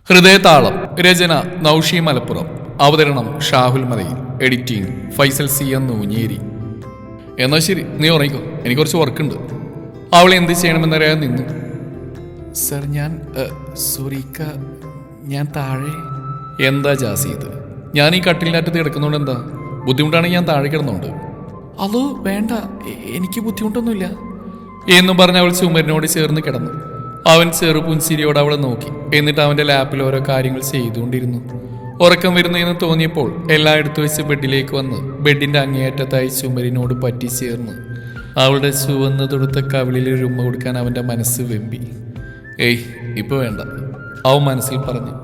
ഹൃദയതാളം. രചന നൗഷി മലപ്പുറം. അവതരണം ഷാഹുൽ മലയിൽ. Editing Faisal C N Nooncheri. എന്നാൽ ശരി, നീ ഉറങ്ങിക്കോ, എനിക്ക് കുറച്ച് വർക്കുണ്ട്. അവൾ എന്ത് ചെയ്യണമെന്നറിയാൻ നിന്നു. സർ, ഞാൻ താഴെ. എന്താ ജാസി ഇത്? ഞാൻ ഈ കട്ടിലിനകത്ത് കിടക്കുന്നതുകൊണ്ട് എന്താ ബുദ്ധിമുട്ടാണെങ്കിൽ ഞാൻ താഴെ കിടന്നുണ്ട്. അതോ വേണ്ട, എനിക്ക് ബുദ്ധിമുട്ടൊന്നുമില്ല എന്നും പറഞ്ഞ് അവൾ ചുമരിനോട് ചേർന്ന് കിടന്നു. അവൻ ചെറുപുൻസിരിയോട് അവളെ നോക്കി. എന്നിട്ട് അവന്റെ ലാപ്പിൽ ഓരോ കാര്യങ്ങൾ ചെയ്തുകൊണ്ടിരുന്നു. ഉറക്കം വരുന്നതെന്ന് തോന്നിയപ്പോൾ എല്ലായിടത്തും വെച്ച് ബെഡിലേക്ക് വന്ന് ബെഡിന്റെ അങ്ങേയറ്റത്തായി ചുമരിനോട് പറ്റിച്ചേർന്ന് അവളുടെ ചുവന്ന് തൊടുത്ത കവിളിൽ ഒരു ഉമ്മ കൊടുക്കാൻ അവന്റെ മനസ്സ് വെമ്പി. ഏയ്, ഇപ്പൊ വേണ്ട, അവൻ മനസ്സിൽ പറഞ്ഞു.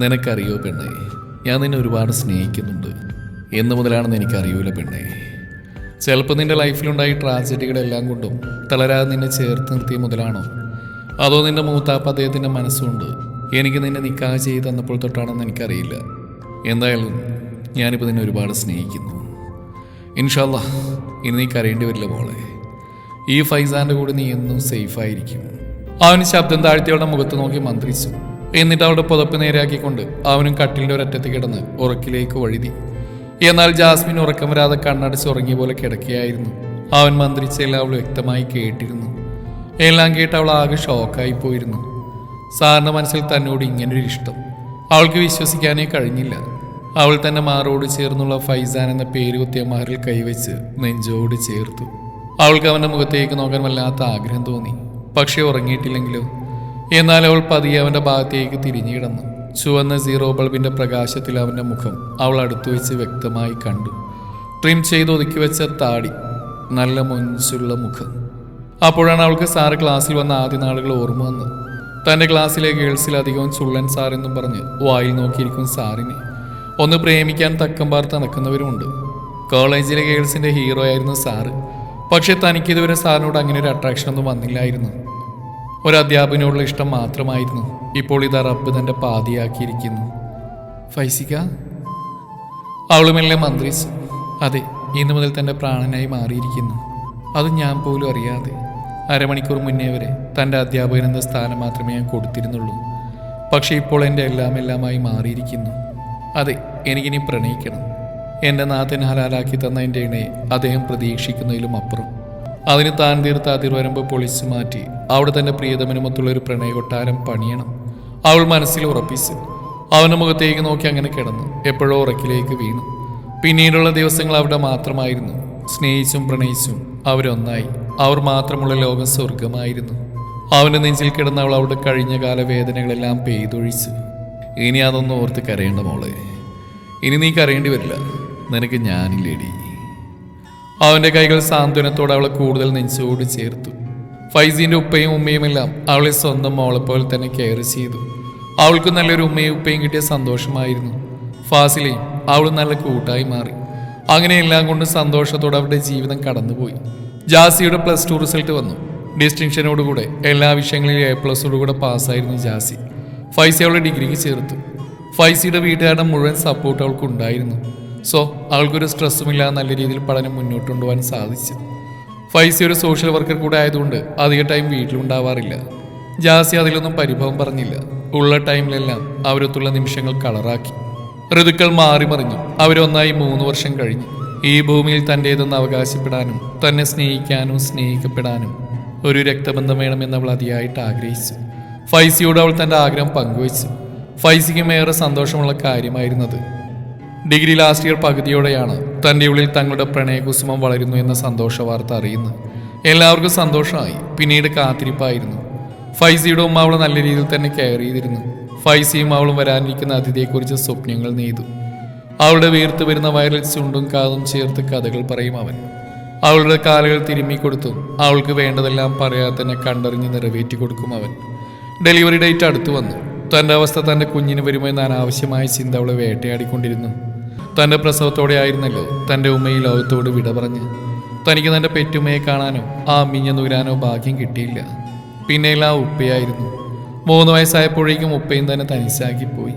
നിനക്കറിയോ പെണ്ണേ, ഞാൻ നിന്നെ ഒരുപാട് സ്നേഹിക്കുന്നുണ്ട്. എന്ന് മുതലാണെന്ന് എനിക്കറിയൂല പെണ്ണേ. ചിലപ്പോൾ നിന്റെ ലൈഫിലുണ്ടായി ട്രാജഡികളെല്ലാം കൊണ്ടും തളരാതെ നിന്നെ ചേർത്ത് നിർത്തിയ മുതലാണോ, അതോ നിന്റെ മൂത്താപ്പ അദ്ദേഹത്തിൻ്റെ മനസ്സുകൊണ്ട് എനിക്ക് നിന്നെ നിക്കാഹ് ചെയ്ത് തന്നപ്പോൾ തൊട്ടാണെന്ന് എനിക്കറിയില്ല. എന്തായാലും ഞാനിപ്പോൾ നിന്നെ ഒരുപാട് സ്നേഹിക്കുന്നു. ഇൻഷാ അല്ലാഹ് ഇനി നീ കരയേണ്ടി വരില്ല മോളെ. ഈ ഫൈസാന്റെ കൂടെ നീ എന്നും സേഫായിരിക്കും. അവന് ശബ്ദം താഴ്ത്തി അവളുടെ മുഖത്ത് നോക്കി മന്ത്രിച്ചു. എന്നിട്ട് അവളുടെ പുതപ്പ് നേരെയാക്കിക്കൊണ്ട് അവനും കട്ടിലിൻ്റെ ഒരറ്റത്ത് കിടന്ന് ഉറക്കിലേക്ക് വഴുതി. എന്നാൽ ജാസ്മിൻ ഉറക്കം വരാതെ കണ്ണടച്ച് ഉറങ്ങിയ പോലെ കിടക്കുകയായിരുന്നു. അവൻ മന്ത്രിച്ചെല്ലാം അവൾ വ്യക്തമായി കേട്ടിരുന്നു. എല്ലാം കേട്ട് അവൾ ആകെ ഷോക്കായി പോയിരുന്നു. സാറിന്റെ മനസ്സിൽ തന്നോട് ഇങ്ങനൊരു ഇഷ്ടം അവൾക്ക് വിശ്വസിക്കാനേ കഴിഞ്ഞില്ല. അവൾ തന്നെ മാറോട് ചേർന്നുള്ള ഫൈസാൻ എന്ന പേര് കുത്തിയ മാറിൽ കൈവച്ച് നെഞ്ചോട് ചേർത്തു. അവൾക്ക് അവന്റെ മുഖത്തേക്ക് നോക്കാൻ വല്ലാത്ത ആഗ്രഹം തോന്നി. പക്ഷെ ഉറങ്ങിയിട്ടില്ലെങ്കിലോ. എന്നാൽ അവൾ പതിയെ അവന്റെ ഭാഗത്തേക്ക് തിരിഞ്ഞു കിടന്നു. ചുവന്ന സീറോ ബൾബിന്റെ പ്രകാശത്തിൽ അവന്റെ മുഖം അവൾ അടുത്തു വെച്ച് വ്യക്തമായി കണ്ടു. ട്രിം ചെയ്ത് ഒതുക്കി വെച്ച താടി, നല്ല മൊഞ്ചുള്ള മുഖം. അപ്പോഴാണ് അവൾക്ക് സാറ് ക്ലാസ്സിൽ വന്ന ആദ്യ നാളുകൾ ഓർമ്മ വന്നു. തൻ്റെ ക്ലാസ്സിലെ ഗേൾസിൽ അധികവും ചുള്ളൻ സാർ എന്നും പറഞ്ഞ് വായിൽ നോക്കിയിരിക്കും സാറിനെ. ഒന്ന് പ്രേമിക്കാൻ തക്കം പാർത്ത് നടക്കുന്നവരുമുണ്ട്. കോളേജിലെ ഗേൾസിൻ്റെ ഹീറോ ആയിരുന്നു സാറ്. പക്ഷെ തനിക്കിതുവരെ സാറിനോട് അങ്ങനെ ഒരു അട്രാക്ഷൻ ഒന്നും വന്നില്ലായിരുന്നു. ഒരു അധ്യാപകനോടുള്ള ഇഷ്ടം മാത്രമായിരുന്നു. ഇപ്പോൾ ഇതാ റബ്ബ് തൻ്റെ പാതിയാക്കിയിരിക്കുന്നു. ഫൈസിക, അവളുമെല്ലാം മന്ത്രിച്ചു. അതെ, ഇന്നു മുതൽ തൻ്റെ പ്രാണനായി മാറിയിരിക്കുന്നു. അത് ഞാൻ പോലും അറിയാതെ. അരമണിക്കൂർ മുന്നേ വരെ തൻ്റെ അധ്യാപകൻ എന്ന സ്ഥാനം മാത്രമേ ഞാൻ കൊടുത്തിരുന്നുള്ളൂ. പക്ഷെ ഇപ്പോൾ എൻ്റെ എല്ലാമായി മാറിയിരിക്കുന്നു. അതെ, എനിക്കിനി പ്രണയിക്കണം. എൻ്റെ നാഥൻ ഹലാലാക്കി തന്ന എൻ്റെ ഇണയെ അദ്ദേഹം പ്രതീക്ഷിക്കുന്നതിലും അപ്പുറം. അതിന് താൻ തീർത്ത അതിർവരമ്പ് പൊളിച്ചു മാറ്റി അവിടെ തൻ്റെ പ്രിയതമനുമൊത്തുള്ളൊരു പ്രണയ കൊട്ടാരം പണിയണം. അവൾ മനസ്സിൽ ഉറപ്പിച്ചു. അവൻ്റെ മുഖത്തേക്ക് നോക്കി അങ്ങനെ കിടന്നു. എപ്പോഴോ ഉറക്കിലേക്ക് വീണു. പിന്നീടുള്ള ദിവസങ്ങൾ അവിടെ മാത്രമായിരുന്നു. സ്നേഹിച്ചും പ്രണയിച്ചും അവരൊന്നായി. അവർ മാത്രമുള്ള ലോകം സ്വർഗമായിരുന്നു. അവൻ്റെ നെഞ്ചിൽ കിടന്ന അവൾ അവളുടെ കഴിഞ്ഞ കാല വേദനകളെല്ലാം പെയ്തൊഴിച്ചു. ഇനി അതൊന്നും ഓർത്ത് കരയേണ്ട മോളെ. ഇനി നീ കരയേണ്ടി വരില്ല, നിനക്ക് ഞാനില്ലേടി. അവൻ്റെ കൈകൾ സാന്ത്വനത്തോടെ അവളെ കൂടുതൽ നെഞ്ചോട് ചേർത്തു. ഫൈസിന്റെ ഉപ്പയും ഉമ്മയുമെല്ലാം അവളെ സ്വന്തം മോളെപ്പോലെ തന്നെ കെയർ ചെയ്തു. അവൾക്ക് നല്ലൊരു ഉമ്മയും ഉപ്പയും കിട്ടിയ സന്തോഷമായിരുന്നു. ഫാസിലയും അവളും നല്ല കൂട്ടായി മാറി. അങ്ങനെ എല്ലാം കൊണ്ട് സന്തോഷത്തോടെ അവരുടെ ജീവിതം കടന്നുപോയി. ജാസിയുടെ +2 റിസൾട്ട് വന്നു. ഡിസ്റ്റിങ്ഷനോടുകൂടെ എല്ലാ വിഷയങ്ങളിലും A+ഓടുകൂടെ പാസ്സായിരുന്നു ജാസി. ഫൈസി അവളെ ഡിഗ്രിക്ക് ചേർത്തു. ഫൈസിയുടെ വീട്ടുകാരുടെ മുഴുവൻ സപ്പോർട്ട് അവൾക്ക് ഉണ്ടായിരുന്നു. സോ അവൾക്കൊരു സ്ട്രെസ്സുമില്ലാതെ നല്ല രീതിയിൽ പഠനം മുന്നോട്ട് കൊണ്ടുപോകാൻ സാധിച്ചു. ഫൈസി ഒരു സോഷ്യൽ വർക്കർ കൂടെ ആയതുകൊണ്ട് അധിക ടൈം വീട്ടിലുണ്ടാവാറില്ല. ജാസി അതിലൊന്നും പരിഭവം പറഞ്ഞില്ല. ഉള്ള ടൈമിലെല്ലാം അവരൊത്തുള്ള നിമിഷങ്ങൾ കളറാക്കി. ഋതുക്കൾ മാറി മറിഞ്ഞു. അവരൊന്നായി 3 വർഷം കഴിഞ്ഞു. ഈ ഭൂമിയിൽ തൻ്റേതെന്ന് അവകാശപ്പെടാനും തന്നെ സ്നേഹിക്കാനും സ്നേഹിക്കപ്പെടാനും ഒരു രക്തബന്ധം വേണമെന്ന് അവൾ അതിയായിട്ട് ആഗ്രഹിച്ചു. ഫൈസിയോട് അവൾ തൻ്റെ ആഗ്രഹം പങ്കുവച്ചു. ഫൈസിക്കും ഏറെ സന്തോഷമുള്ള കാര്യമായിരുന്നത്. ഡിഗ്രി ലാസ്റ്റ് ഇയർ പകുതിയോടെയാണ് തൻ്റെ ഉള്ളിൽ തങ്ങളുടെ പ്രണയകുസുമം വളരുന്നു എന്ന സന്തോഷ വാർത്ത അറിയുന്നത്. എല്ലാവർക്കും സന്തോഷമായി. പിന്നീട് കാത്തിരിപ്പായിരുന്നു. ഫൈസിയുടെ ഉമ്മ അവളെ നല്ല രീതിയിൽ തന്നെ കെയർ ചെയ്തിരുന്നു. ഫൈസിയും അവളും വരാനിരിക്കുന്ന അതിഥിയെക്കുറിച്ച് സ്വപ്നങ്ങൾ നെയ്തു. അവളുടെ വീർത്ത് വരുന്ന വയറിൽ ചുണ്ടും കാതും ചേർത്ത് കഥകൾ പറയും അവൻ. അവളുടെ കാലുകൾ തിരുമ്മിക്കൊടുത്തും അവൾക്ക് വേണ്ടതെല്ലാം പറയാതെ തന്നെ കണ്ടറിഞ്ഞ് നിറവേറ്റി കൊടുക്കും അവൻ. ഡെലിവറി ഡേറ്റ് അടുത്തു വന്നു. തൻ്റെ അവസ്ഥ തൻ്റെ കുഞ്ഞിന് വരുമോ എന്ന അനാവശ്യമായ ചിന്ത അവളെ വേട്ടയാടിക്കൊണ്ടിരുന്നു. തൻ്റെ പ്രസവത്തോടെ ആയിരുന്നല്ലോ തൻ്റെ ഉമ്മ ഈ ലോകത്തോട് വിട പറഞ്ഞ്. തനിക്ക് തൻ്റെ പെറ്റുമ്മയെ കാണാനോ ആ അമ്മിഞ്ഞ നൂരാനോ ഭാഗ്യം കിട്ടിയില്ല. പിന്നെയെല്ലാം ഉപ്പയായിരുന്നു. 3 വയസ്സായപ്പോഴേക്കും ഉപ്പയും തന്നെ തനിച്ചാക്കിപ്പോയി.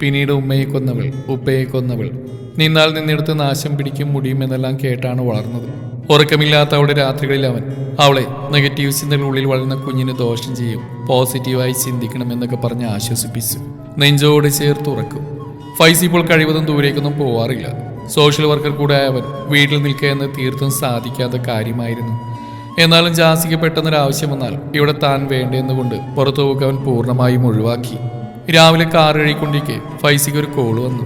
പിന്നീട് ഉമ്മയെ കൊന്നവൾ, ഉപ്പയെ കൊന്നവൾ, നിന്നാൽ നിന്നെടുത്ത് നാശം പിടിക്കും മുടിയും എന്നെല്ലാം കേട്ടാണ് വളർന്നത്. ഉറക്കമില്ലാത്ത അവളുടെ രാത്രികളിൽ അവൻ അവളെ നെഗറ്റീവ് ചിന്തകളുള്ളിൽ വളരുന്ന കുഞ്ഞിന് ദോഷം ചെയ്യും, പോസിറ്റീവായി ചിന്തിക്കണമെന്നൊക്കെ പറഞ്ഞ് ആശ്വസിപ്പിച്ചു. നെഞ്ചോട് ചേർത്തുറക്കും. ഫൈസി ഇപ്പോൾ കഴിവതും ദൂരേക്കൊന്നും പോവാറില്ല. സോഷ്യൽ വർക്കർ കൂടെ ആയവൻ വീട്ടിൽ നിൽക്കുക എന്ന് തീർത്തും സാധിക്കാത്ത കാര്യമായിരുന്നു. എന്നാലും ജാസിക്ക് പെട്ടെന്നൊരാവശ്യം വന്നാൽ ഇവിടെ താൻ വേണ്ടെന്നുകൊണ്ട് പുറത്തു പോക്ക് അവൻ പൂർണ്ണമായും ഒഴിവാക്കി. രാവിലെ കാർ കഴുകിക്കൊണ്ടിരിക്കെ ഫൈസിക്ക് ഒരു കോൾ വന്നു.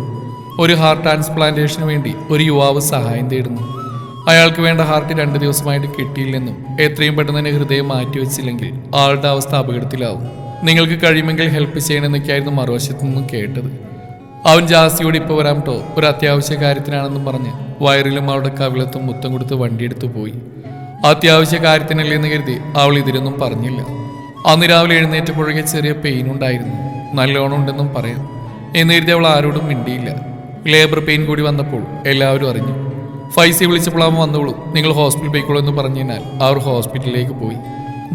ഒരു ഹാർട്ട് ട്രാൻസ്പ്ലാന്റേഷന് വേണ്ടി ഒരു യുവാവ് സഹായം തേടുന്നു. അയാൾക്ക് വേണ്ട ഹാർട്ട് 2 ദിവസമായിട്ട് കിട്ടിയില്ലെന്നും എത്രയും പെട്ടെന്ന് തന്നെ ഹൃദയം മാറ്റിവെച്ചില്ലെങ്കിൽ ആളുടെ അവസ്ഥ അപകടത്തിലാവും. നിങ്ങൾക്ക് കഴിയുമെങ്കിൽ ഹെൽപ്പ് ചെയ്യണമെന്നൊക്കെയായിരുന്നു മറുവശത്തു നിന്നും കേട്ടത്. അവൻ ജാസിയോട് ഇപ്പോൾ വരാം കേട്ടോ, ഒരു അത്യാവശ്യ കാര്യത്തിനാണെന്നും പറഞ്ഞ് വയറിലും അവളുടെ കവിളത്തും മുത്തം കൊടുത്ത് വണ്ടിയെടുത്തു പോയി. അത്യാവശ്യ കാര്യത്തിനല്ലേന്ന് കരുതി അവൾ ഇതിലൊന്നും പറഞ്ഞില്ല. അന്ന് രാവിലെ എഴുന്നേറ്റപ്പോഴൊക്കെ ചെറിയ പെയിൻ ഉണ്ടായിരുന്നു, നല്ലോണം ഉണ്ടെന്നും പറയാം. എന്ന് കരുതി അവൾ ആരോടും മിണ്ടിയില്ല. ലേബർ പെയിൻ കൂടി വന്നപ്പോൾ എല്ലാവരും അറിഞ്ഞു. ഫൈസി വിളിച്ചപ്പോൾ അവൻ വന്നോളൂ, നിങ്ങൾ ഹോസ്പിറ്റലിൽ പോയിക്കോളൂ എന്ന് പറഞ്ഞു കഴിഞ്ഞാൽ അവർ ഹോസ്പിറ്റലിലേക്ക് പോയി.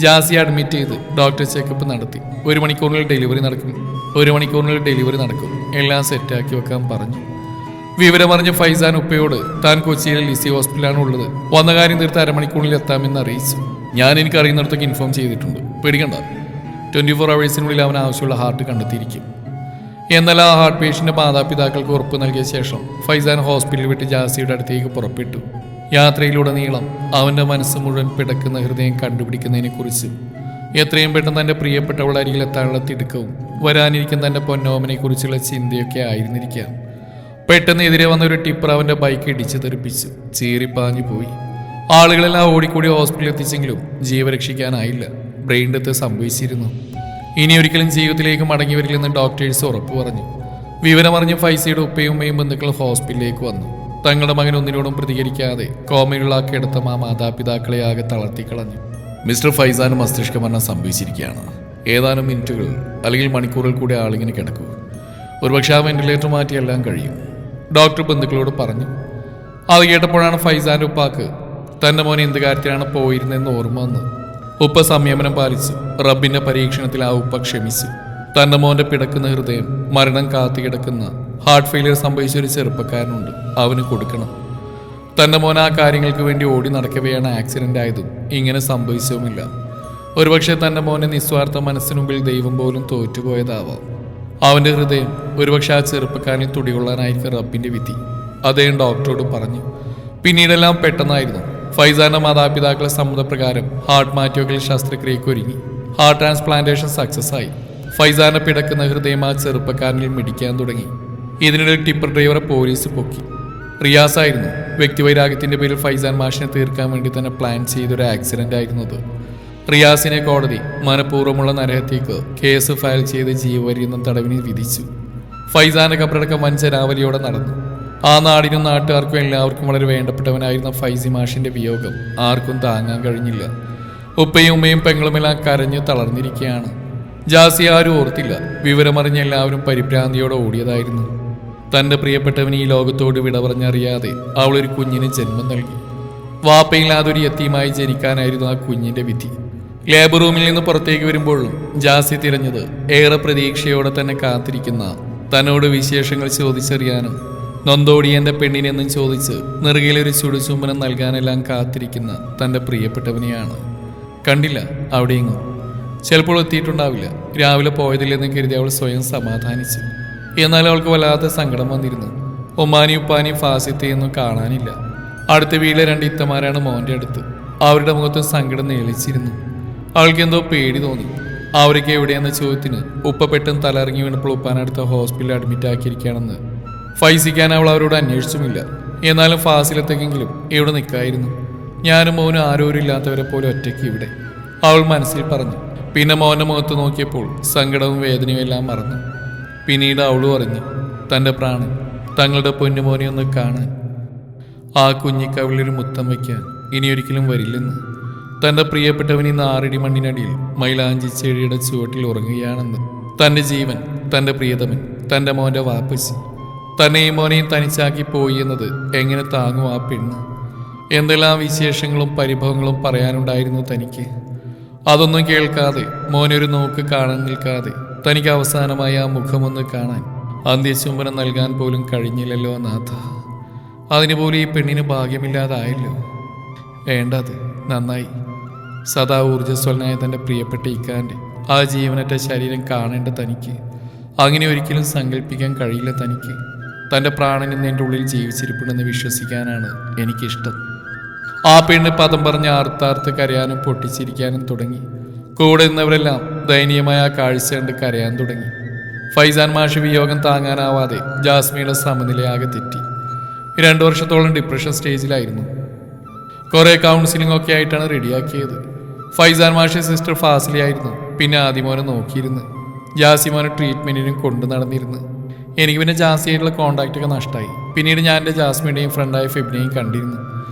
ജാസി അഡ്മിറ്റ് ചെയ്ത് ഡോക്ടർ ചെക്കപ്പ് നടത്തി. 1 മണിക്കൂറിനുള്ളിൽ ഡെലിവറി നടക്കും, എല്ലാം സെറ്റാക്കി വെക്കാൻ പറഞ്ഞു. വിവരമറിഞ്ഞ ഫൈസാൻ ഉപ്പയോട് താൻ കൊച്ചിയിലെ ലിസി ഹോസ്പിറ്റലാണ് ഉള്ളത്, വന്ന കാര്യം തീർത്ത് 1/2 മണിക്കൂറിൽ എത്താമെന്ന് അറിയിച്ചു. ഞാൻ എനിക്ക് അറിയുന്നിടത്തൊക്കെ ഇൻഫോം ചെയ്തിട്ടുണ്ട്, പേടിക്കണ്ട. 24 അവേഴ്സിനുള്ളിൽ അവൻ ആവശ്യമുള്ള ഹാർട്ട് കണ്ടെത്തിയിരിക്കും. എന്നാൽ ആ ഹാർട്ട് പേഷ്യൻ്റെ മാതാപിതാക്കൾക്ക് ഉറപ്പ് നൽകിയ ശേഷം ഫൈസാൻ ഹോസ്പിറ്റലിൽ വിട്ട് ജാസിയുടെ അടുത്തേക്ക് പുറപ്പെട്ടു. യാത്രയിലുടനീളം അവൻ്റെ മനസ്സ് മുഴുവൻ പിടക്കുന്ന ഹൃദയം കണ്ടുപിടിക്കുന്നതിനെക്കുറിച്ചും എത്രയും പെട്ടെന്ന് തൻ്റെ പ്രിയപ്പെട്ടവളുടെ അരികിലെത്താനുള്ള തിടുക്കവും വരാനിരിക്കുന്ന തൻ്റെ പൊന്നോമനെക്കുറിച്ചുള്ള ചിന്തയൊക്കെ ആയിരുന്നിരിക്കാം. പെട്ടെന്ന് എതിരെ വന്ന ഒരു ടിപ്പർ അവൻ്റെ ബൈക്ക് ഇടിച്ചു തെറിപ്പിച്ചു ചീറിപ്പാഞ്ഞു പോയി. ആളുകളെല്ലാം ഓടിക്കൂടി ഹോസ്പിറ്റലിൽ എത്തിച്ചെങ്കിലും ജീവരക്ഷിക്കാനായില്ല. ബ്രെയിൻ ഡെത്ത് സംഭവിച്ചിരുന്നു. ഇനി ഒരിക്കലും ജീവിതത്തിലേക്ക് മടങ്ങി വരില്ലെന്ന് ഡോക്ടേഴ്സ് ഉറപ്പു പറഞ്ഞു. വിവരമറിഞ്ഞ് ഫൈസയുടെ ഉപ്പയും ഉമ്മയും ബന്ധുക്കൾ ഹോസ്പിറ്റലിലേക്ക് വന്നു. തങ്ങളുടെ മകൻ ഒന്നിനോടും പ്രതികരിക്കാതെ കോമയിലുള്ളാക്കിയെടുത്ത ആ മാതാപിതാക്കളെ ആകെ തളർത്തിക്കളഞ്ഞു. മിസ്റ്റർ ഫൈസാന് മസ്തിഷ്ക മരണം സംഭവിച്ചിരിക്കുകയാണ്. ഏതാനും മിനിറ്റുകൾ അല്ലെങ്കിൽ മണിക്കൂറുകൾ കൂടി ആളിങ്ങനെ കിടക്കൂ. ഒരുപക്ഷെ ആ വെന്റിലേറ്റർ മാറ്റി എല്ലാം കഴിയും, ഡോക്ടർ ബന്ധുക്കളോട് പറഞ്ഞു. അത് കേട്ടപ്പോഴാണ് ഫൈസാന്റെ ഉപ്പാക്ക് തൻ്റെ മോനെ എന്ത് കാര്യത്തിലാണ് പോയിരുന്നതെന്ന് ഓർമ്മ വന്നു. ഉപ്പ സംയമനം പാലിച്ചു. റബ്ബിന്റെ പരീക്ഷണത്തിൽ ആ ഉപ്പ ക്ഷമിച്ചു. തൻ്റെ മോന്റെ പിടക്കുന്ന ഹൃദയം മരണം കാത്തുകിടക്കുന്ന ഹാർട്ട് ഫെയിലിയർ സംഭവിച്ച ഒരു ചെറുപ്പക്കാരനുണ്ട്, അവന് കൊടുക്കണം. തൻ്റെ മോൻ ആ കാര്യങ്ങൾക്ക് വേണ്ടി ഓടി നടക്കവെയാണ് ആക്സിഡന്റ് ആയതും ഇങ്ങനെ സംഭവിച്ചതുമില്ല. ഒരുപക്ഷെ തൻ്റെ മോനെ നിസ്വാർത്ഥ മനസ്സിനുമ്പിൽ ദൈവം പോലും തോറ്റുപോയതാവാം. അവൻ്റെ ഹൃദയം ഒരുപക്ഷെ ആ ചെറുപ്പക്കാരനിൽ തുടികൊള്ളാനായിരിക്കും റബ്ബിന്റെ വിധി. അദ്ദേഹം ഡോക്ടറോട് പറഞ്ഞു. പിന്നീടെല്ലാം പെട്ടെന്നായിരുന്നു. ഫൈസാന്റെ മാതാപിതാക്കളെ സമ്മതപ്രകാരം ഹാർട്ട് മാറ്റിവെക്കൽ ശസ്ത്രക്രിയയ്ക്ക് ഒരുങ്ങി. ഹാർട്ട് ട്രാൻസ്പ്ലാന്റേഷൻ സക്സസ് ആയി. ഫൈസാന്റെ പിടക്കുന്ന ഹൃദയം ആ ചെറുപ്പക്കാരനിൽ മിടിക്കാൻ തുടങ്ങി. ഇതിനിടയിൽ ടിപ്പർ ഡ്രൈവറെ പോലീസ് പൊക്കി. റിയാസ് ആയിരുന്നു. വ്യക്തിവൈരാഗ്യത്തിന്റെ പേരിൽ ഫൈസാൻ മാഷിനെ തീർക്കാൻ വേണ്ടി തന്നെ പ്ലാൻ ചെയ്തൊരു ആക്സിഡന്റ് ആയിരുന്നത്. റിയാസിനെ കോടതി മനഃപൂർവ്വമുള്ള നരഹത്യക്ക് കേസ് ഫയൽ ചെയ്ത് ജീവപര്യന്തം തടവിന് വിധിച്ചു. ഫൈസാന്റെ കബറടക്കം വൻ ജനാവലിയോടെ നടന്നു. ആ നാടിനും നാട്ടുകാർക്കും എല്ലാവർക്കും വളരെ വേണ്ടപ്പെട്ടവനായിരുന്ന ഫൈസി മാഷിന്റെ വിയോഗം ആർക്കും താങ്ങാൻ കഴിഞ്ഞില്ല. ഉപ്പയും ഉമ്മയും പെങ്ങളുമെല്ലാം കരഞ്ഞു തളർന്നിരിക്കുകയാണ്. ജാസി ആരും ഓർത്തില്ല. വിവരമറിഞ്ഞ എല്ലാവരും പരിഭ്രാന്തിയോടെ ഓടിയതായിരുന്നു. തൻ്റെ പ്രിയപ്പെട്ടവൻ ഈ ലോകത്തോട് വിട പറഞ്ഞറിയാതെ അവളൊരു കുഞ്ഞിന് ജന്മം നൽകി. വാപ്പയില്ലാതൊരു യത്തീമായി ജനിക്കാനായിരുന്നു ആ കുഞ്ഞിന്റെ വിധി. ലേബർ റൂമിൽ നിന്ന് പുറത്തേക്ക് വരുമ്പോഴും ജാസി തിരഞ്ഞത് ഏറെ പ്രതീക്ഷയോടെ തന്നെ കാത്തിരിക്കുന്ന, തന്നോട് വിശേഷങ്ങൾ ചോദിച്ചറിയാനും നൊന്തോടിയൻ്റെ പെണ്ണിനെന്നും ചോദിച്ച് നെറുകയിലൊരു ചുടുചുംബനം നൽകാനെല്ലാം കാത്തിരിക്കുന്ന തൻ്റെ പ്രിയപ്പെട്ടവനെയാണ്. കണ്ടില്ല അവിടെയെങ്ങും. ചിലപ്പോൾ എത്തിയിട്ടുണ്ടാവില്ല. രാവിലെ പോയതില്ലെന്ന് കരുതി അവൾ സ്വയം സമാധാനിച്ചു. എന്നാൽ അവൾക്ക് വല്ലാത്ത സങ്കടം വന്നിരുന്നു. ഉമ്മാനിയും ഉപ്പാനിയും ഫാസിത്തെയൊന്നും കാണാനില്ല. അടുത്ത വീട്ടിലെ 2 ഇത്തമാരാണ് മോൻ്റെ അടുത്ത്. അവരുടെ മുഖത്ത് സങ്കടം നേളിച്ചിരുന്നു. അവൾക്ക് എന്തോ പേടി തോന്നി. അവരൊക്കെ എവിടെയെന്ന ചോദ്യത്തിന് ഉപ്പ പെട്ടെന്ന് തലയിറങ്ങി വീണപ്പോൾ ഉപ്പാനടുത്ത ഹോസ്പിറ്റലിൽ അഡ്മിറ്റ് ആക്കിയിരിക്കുകയാണെന്ന് ഫൈസിക്കാൻ അവൾ അവരോട് അന്വേഷിച്ചുമില്ല. എന്നാലും ഫാസിലത്തേക്കെങ്കിലും ഇവിടെ നിൽക്കായിരുന്നു. ഞാനും മോനും ആരോരും ഇല്ലാത്തവരെ പോലെ ഒറ്റയ്ക്ക് ഇവിടെ, അവൾ മനസ്സിൽ പറഞ്ഞു. പിന്നെ മോൻ്റെ മുഖത്ത് നോക്കിയപ്പോൾ സങ്കടവും വേദനയും എല്ലാം മറന്നു. പിന്നീട് അവളും അറിഞ്ഞു തൻ്റെ പ്രാണൻ തങ്ങളുടെ പൊന്നുമോനെ ഒന്ന് കാണാൻ, ആ കുഞ്ഞിക്കവിളൊരു മുത്തം വയ്ക്കാൻ ഇനിയൊരിക്കലും വരില്ലെന്ന്. തൻ്റെ പ്രിയപ്പെട്ടവൻ ഇന്ന് 6 അടി മണ്ണിനടിയിൽ മൈലാഞ്ചി ചെടിയുടെ ചുവട്ടിൽ ഉറങ്ങുകയാണെന്ന്. തൻ്റെ ജീവൻ, തൻ്റെ പ്രിയതമൻ, തൻ്റെ മോൻ്റെ വാപ്പച്ചി തന്നെയും മോനെയും തനിച്ചാക്കി പോയി എന്നത് എങ്ങനെ താങ്ങും ആ പെണ്ണ്? എന്തെല്ലാം വിശേഷങ്ങളും പരിഭവങ്ങളും പറയാനുണ്ടായിരുന്നു തനിക്ക്. അതൊന്നും കേൾക്കാതെ, മോനൊരു നോക്ക് കാണാൻ നിൽക്കാതെ, തനിക്ക് അവസാനമായി ആ മുഖമൊന്ന് കാണാൻ അന്ത്യചുംബനം നൽകാൻ പോലും കഴിഞ്ഞില്ലല്ലോ നാഥ. അതിനുപോലും ഈ പെണ്ണിന് ഭാഗ്യമില്ലാതായല്ലോ. വേണ്ടത് നന്നായി. സദാ ഊർജ്ജസ്വലനായ തൻ്റെ പ്രിയപ്പെട്ട ഇക്കാൻ്റെ ആ ജീവനറ്റ ശരീരം കാണേണ്ട തനിക്ക് അങ്ങനെ ഒരിക്കലും സങ്കല്പിക്കാൻ കഴിയില്ല തനിക്ക്. തൻ്റെ പ്രാണൻ ഇന്ന് എൻ്റെ ഉള്ളിൽ ജീവിച്ചിരിപ്പുണ്ടെന്ന് വിശ്വസിക്കാനാണ് എനിക്കിഷ്ടം. ആ പെണ്ണ് പദം പറഞ്ഞ് ആർത്താർത്ത് കരയാനും പൊട്ടിച്ചിരിക്കാനും തുടങ്ങി. കൂടെ നിന്നവരെല്ലാം ദയനീയമായ ആ കാഴ്ച കണ്ട് കരയാൻ തുടങ്ങി. ഫൈസാൻ മാഷ് വിയോഗം താങ്ങാനാവാതെ ജാസ്മിയുടെ സമനിലയാകെ തെറ്റി. 2 വർഷത്തോളം ഡിപ്രഷൻ സ്റ്റേജിലായിരുന്നു. കുറേ കൗൺസിലിംഗ് ഒക്കെ ആയിട്ടാണ് റെഡിയാക്കിയത്. ഫൈസാൻ മാഷ് സിസ്റ്റർ ഫാസിലിയായിരുന്നു. പിന്നെ ആദിമോനെ നോക്കിയിരുന്നു. ജാസിമോനെ ട്രീറ്റ്മെൻറ്റിനും കൊണ്ടു നടന്നിരുന്നു. എനിക്ക് പിന്നെ ജാസിയായിട്ടുള്ള കോണ്ടാക്റ്റൊക്കെ നഷ്ടമായി. പിന്നീട് ഞാൻ എൻ്റെ ജാസ്മിയുടെയും ഫ്രണ്ടായ ഫെബിനെയും കണ്ടിരുന്നു.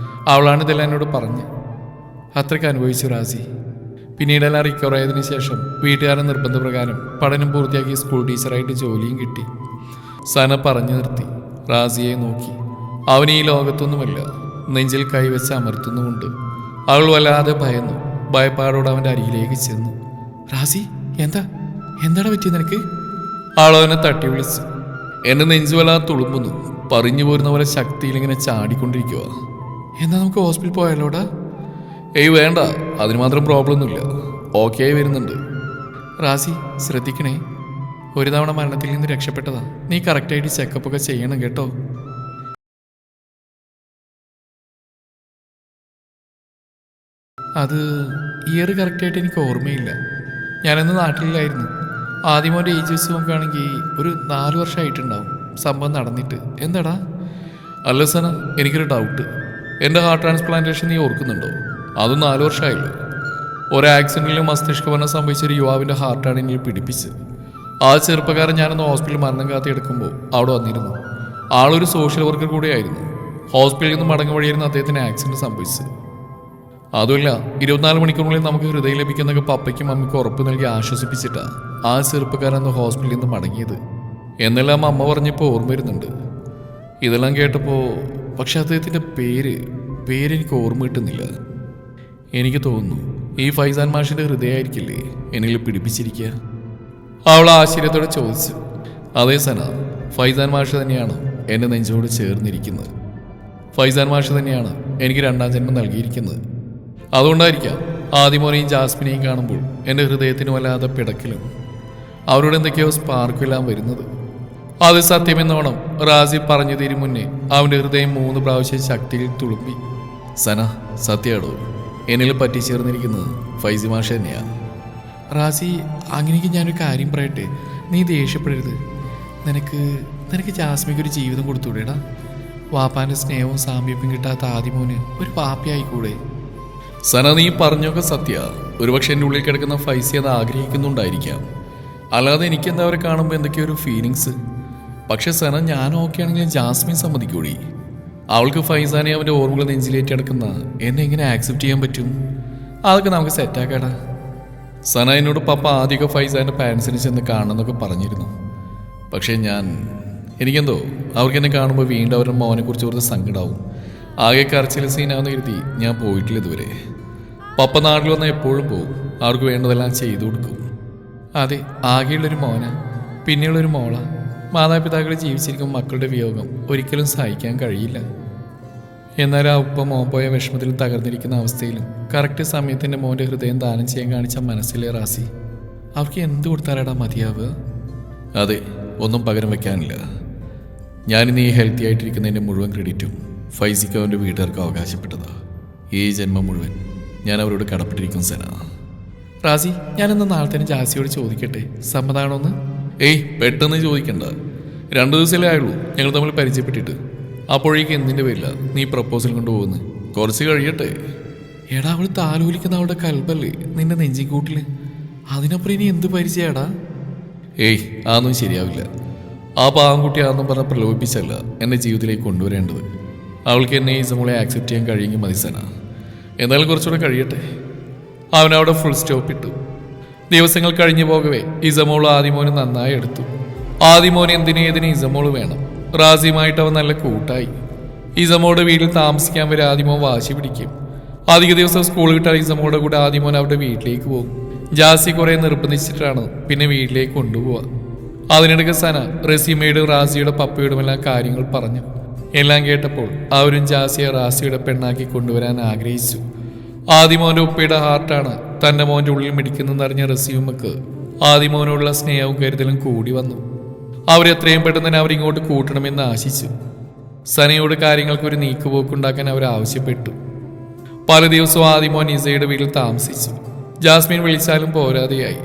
അവളാണ് ഇതെല്ലാം എന്നോട് പറഞ്ഞ്. അത്രയ്ക്ക് അനുഭവിച്ചു റാസി. പിന്നീടെല്ലാം റിക്കവർ ആയതിനു ശേഷം വീട്ടുകാരുടെ നിർബന്ധപ്രകാരം പഠനം പൂർത്തിയാക്കി സ്കൂൾ ടീച്ചറായിട്ട് ജോലിയും കിട്ടി. സന പറഞ്ഞു നിർത്തി. റാസിയെ നോക്കി. അവൻ ഈ ലോകത്തൊന്നുമല്ല. നെഞ്ചിൽ കൈവച്ച് അമർത്തുന്നുമുണ്ട്. അവൾ വല്ലാതെ ഭയന്നു. ഭയപ്പാടോടെ അവൻ്റെ അരികിലേക്ക് ചെന്നു. റാസി, എന്താണ് പറ്റിയത് നിനക്ക്? ആളവനെ തട്ടി വിളിച്ചു. എന്നെ നെഞ്ചു വല്ലാതെ തുളുമ്പുന്നു. പറഞ്ഞു പോരുന്ന പോലെ ശക്തിയിൽ ഇങ്ങനെ ചാടിക്കൊണ്ടിരിക്കുക. എന്നാ നമുക്ക് ഹോസ്പിറ്റലിൽ പോയാലോടാ? ഏയ് വേണ്ട, അതിന് മാത്രം പ്രോബ്ലം ഒന്നുമില്ല. ഓക്കെ ആയി വരുന്നുണ്ട്. റാസി ശ്രദ്ധിക്കണേ. ഒരു തവണ മരണത്തിൽ നിന്ന് രക്ഷപ്പെട്ടതാ. നീ കറക്റ്റായിട്ട് ചെക്കപ്പൊക്കെ ചെയ്യണം കേട്ടോ. അത് ഇയർ കറക്റ്റായിട്ട് എനിക്ക് ഓർമ്മയില്ല. ഞാനന്ന് നാട്ടിലായിരുന്നു. ആദ്യമോൻ്റെ ഏജ് വെച്ച് നോക്കുകയാണെങ്കിൽ ഒരു 4 വർഷമായിട്ടുണ്ടാവും സംഭവം നടന്നിട്ട്. എന്താടാ? അല്ല സന, എനിക്കൊരു ഡൗട്ട്. എൻ്റെ ഹാർട്ട് ട്രാൻസ്പ്ലാന്റേഷൻ നീ ഓർക്കുന്നുണ്ടോ? അതും 4 വർഷമായല്ലോ. ഒരു ആക്സിഡൻറ്റിൽ മസ്തിഷ്കമരണം സംഭവിച്ചൊരു യുവാവിൻ്റെ ഹാർട്ടാണ് എന്നിൽ പിടിപ്പിച്ചത്. ആ ചെറുപ്പക്കാരൻ ഞാനൊന്ന് ഹോസ്പിറ്റലിൽ മരണം കാത്തിയെടുക്കുമ്പോൾ അവിടെ വന്നിരുന്നു. ആളൊരു സോഷ്യൽ വർക്കർ കൂടെയായിരുന്നു. ഹോസ്പിറ്റലിൽ നിന്ന് മടങ്ങും വഴിയായിരുന്നു അദ്ദേഹത്തിന് ആക്സിഡൻറ്റ് സംഭവിച്ചത്. അതുമല്ല, 24 മണിക്കൂറിനുള്ളിൽ നമുക്ക് ഹൃദയം ലഭിക്കുന്നൊക്കെ പപ്പയ്ക്കും അമ്മയ്ക്കും ഉറപ്പ് നൽകി ആശ്വസിപ്പിച്ചിട്ടാണ് ആ ചെറുപ്പക്കാരൻ ഹോസ്പിറ്റലിൽ നിന്ന് മടങ്ങിയത് എന്നെല്ലാം അമ്മ പറഞ്ഞപ്പോൾ ഓർമ്മ വരുന്നുണ്ട്. ഇതെല്ലാം കേട്ടപ്പോൾ പക്ഷെ അദ്ദേഹത്തിൻ്റെ പേരെനിക്ക് ഓർമ്മ കിട്ടുന്നില്ല. എനിക്ക് തോന്നുന്നു ഈ ഫൈസാൻ മാഷിൻ്റെ ഹൃദയമായിരിക്കില്ലേ എന്നിൽ പിടിപ്പിച്ചിരിക്കുക. അവൾ ആശ്ചര്യത്തോടെ ചോദിച്ചു. അതേ സന, ഫൈസാൻ മാഷ് തന്നെയാണ് എൻ്റെ നെഞ്ചോട് ചേർന്നിരിക്കുന്നത്. ഫൈസാൻ മാഷ് തന്നെയാണ് എനിക്ക് 2ാം ജന്മം നൽകിയിരിക്കുന്നത്. അതുകൊണ്ടായിരിക്കാം ആദിമോനെയും ജാസ്മിനെയും കാണുമ്പോൾ എൻ്റെ ഹൃദയത്തിന് വല്ലാതെ പിടക്കലും അവരോട് എന്തൊക്കെയോ സ്പാർക്കെല്ലാം വരുന്നത്. അത് സത്യമെന്നോണം റാസി പറഞ്ഞു തീരും മുന്നേ അവൻ്റെ ഹൃദയം 3 പ്രാവശ്യം ശക്തിയിൽ തുളുമ്പി. സന, സത്യമാടോ, എന്നിൽ പറ്റിച്ചേർന്നിരിക്കുന്നത് ഫൈസി മാഷ തന്നെയാണ്. റാസി, അങ്ങനെയെങ്കിൽ ഞാനൊരു കാര്യം പറയട്ടെ. നീ ദേഷ്യപ്പെടരുത്. നിനക്ക് ജാസ്മിക്കൊരു ജീവിതം കൊടുത്തൂടേടാ. വാപ്പാൻ്റെ സ്നേഹവും സാമീപ്യം കിട്ടാത്ത ആദിമോന് ഒരു പാപ്പിയായിക്കൂടെ? സന, നീ പറഞ്ഞൊക്കെ സത്യ. ഒരുപക്ഷെ എൻ്റെ ഉള്ളിൽ കിടക്കുന്ന ഫൈസി അത് ആഗ്രഹിക്കുന്നുണ്ടായിരിക്കാം. അല്ലാതെ എനിക്കെന്താ അവരെ കാണുമ്പോൾ എന്തൊക്കെയോ ഒരു ഫീലിങ്സ്. പക്ഷെ സന, ഞാൻ ഓക്കെ ആണെങ്കിൽ ജാസ്മിൻ സമ്മതിക്കൂടി. അവൾക്ക് ഫൈസാനെ അവൻ്റെ ഓർമ്മകൾ നെഞ്ചിലേറ്റി അടക്കുന്ന എന്നെ എങ്ങനെ ആക്സെപ്റ്റ് ചെയ്യാൻ പറ്റും? അതൊക്കെ നമുക്ക് സെറ്റാക്കാടാ. സന, എന്നോട് പപ്പ ആദ്യമൊക്കെ ഫൈസാൻ്റെ പാരൻസിനെ ചെന്ന് കാണണമെന്നൊക്കെ പറഞ്ഞിരുന്നു. പക്ഷേ എനിക്കെന്തോ അവർക്കെന്നെ കാണുമ്പോൾ വീണ്ടും അവരുടെ മോനെക്കുറിച്ച് കുറച്ച് സങ്കടമാവും. ആകെ കരച്ചിൽ സീനാന്ന് കരുതി ഞാൻ പോയിട്ടില്ല ഇതുവരെ. പപ്പ നാട്ടിൽ വന്നാൽ എപ്പോഴും പോകും. അവർക്ക് വേണ്ടതെല്ലാം ചെയ്തു കൊടുക്കും. അതെ, ആകെയുള്ളൊരു മോന, പിന്നെയുള്ളൊരു മോള. മാതാപിതാക്കൾ ജീവിച്ചിരിക്കും മക്കളുടെ വിയോഗം ഒരിക്കലും സഹിക്കാൻ കഴിയില്ല. എന്നാൽ ആ ഉപ്പ മോൻ പോയ വിഷമത്തിൽ തകർന്നിരിക്കുന്ന അവസ്ഥയിലും കറക്റ്റ് സമയത്തിൻ്റെ മോൻ്റെ ഹൃദയം ദാനം ചെയ്യാൻ കാണിച്ച മനസ്സിലെ റാസി. അവർക്ക് എന്ത് കൊടുത്താലാടാ മതിയാവുക? അതെ, ഒന്നും പകരം വെക്കാനില്ല. ഞാനിന്ന് ഈ ഹെൽത്തി ആയിട്ടിരിക്കുന്നതിൻ്റെ മുഴുവൻ ക്രെഡിറ്റും ഫൈസിക്ക് അവൻ്റെ വീട്ടുകാർക്ക് അവകാശപ്പെട്ടതാ. ഈ ജന്മം മുഴുവൻ ഞാൻ അവരോട് കടപ്പെട്ടിരിക്കും സന. റാസി, ഞാനെന്ന് നാളെ തന്നെ ജാസിയോട് ചോദിക്കട്ടെ, സമ്മതമാണോന്ന്? ഏയ്, പെട്ടെന്ന് ചോദിക്കണ്ട. 2 ദിവസമല്ലേ ആയുള്ളൂ ഞങ്ങൾ തമ്മിൽ പരിചയപ്പെട്ടിട്ട്. അപ്പോഴേക്ക് എന്തിൻ്റെ പേരില്ല നീ പ്രപ്പോസൽ കൊണ്ടുപോകുന്നത്? കുറച്ച് കഴിയട്ടെ. എടാ, അവൾ താലോലിക്കുന്ന അവളുടെ കൽബല്ലേ നിന്റെ നെഞ്ചിക്കൂട്ടിൽ. അതിനപ്പുറം ഇനി എന്ത് പരിചയടാ? ഏയ്, അതൊന്നും ശരിയാവില്ല. ആ പാവൻകുട്ടി ആണെന്നും പറഞ്ഞ പ്രലോഭിപ്പിച്ചല്ല എൻ്റെ ജീവിതത്തിലേക്ക് കൊണ്ടുവരേണ്ടത്. അവൾക്ക് എന്നെ ഈ സമൂഹം ആക്സെപ്റ്റ് ചെയ്യാൻ കഴിയുമെങ്കിൽ മതി സന. എന്നാലും കുറച്ചുകൂടെ കഴിയട്ടെ. അവനവിടെ ഫുൾ സ്റ്റോപ്പ് ഇട്ടു. ദിവസങ്ങൾ കഴിഞ്ഞു പോകവേ ഇസമോൾ ആദിമോന് നന്നായി എടുത്തു. ആദിമോന് എന്തിനേതിന് ഇസമോള് വേണം. റാസിയുമായിട്ട് അവൻ നല്ല കൂട്ടായി. ഇസമോളുടെ വീട്ടിൽ താമസിക്കാൻ വരെ ആദിമോൻ വാശി പിടിക്കും. അധിക ദിവസം സ്കൂൾ വിട്ടാൽ ഇസമോളുടെ കൂടെ ആദിമോൻ അവരുടെ വീട്ടിലേക്ക് പോകും. ജാസി കുറെ നിർബന്ധിച്ചിട്ടാണ് പിന്നെ വീട്ടിലേക്ക് കൊണ്ടുപോവുക. അതിനിടയ്ക്ക് സന റസീമയുടെ റാസിയുടെ പപ്പയോടുമെല്ലാം കാര്യങ്ങൾ പറഞ്ഞു. എല്ലാം കേട്ടപ്പോൾ അവരും ജാസിയെ റാസിയുടെ പെണ്ണാക്കി കൊണ്ടുവരാൻ ആഗ്രഹിച്ചു. ആദിമോന്റെ ഉപ്പയുടെ ഹാർട്ടാണ് തന്റെ മോന്റെ ഉള്ളിൽ മിടിക്കുന്നതെന്നറിഞ്ഞ റസീമക്ക് ആദിമോനോടുള്ള സ്നേഹവും കരുതലും കൂടി വന്നു. അവരെത്രയും പെട്ടെന്ന് തന്നെ അവരിങ്ങോട്ട് കൂട്ടണമെന്ന് ആശിച്ചു. സനയോട് കാര്യങ്ങൾക്ക് ഒരു നീക്കുപോക്കുണ്ടാക്കാൻ അവർ ആവശ്യപ്പെട്ടു. പല ദിവസവും ആദിമോൻ ഇസയുടെ വീട്ടിൽ താമസിച്ചു. ജാസ്മിൻ വിളിച്ചാലും പോരാതെയായി.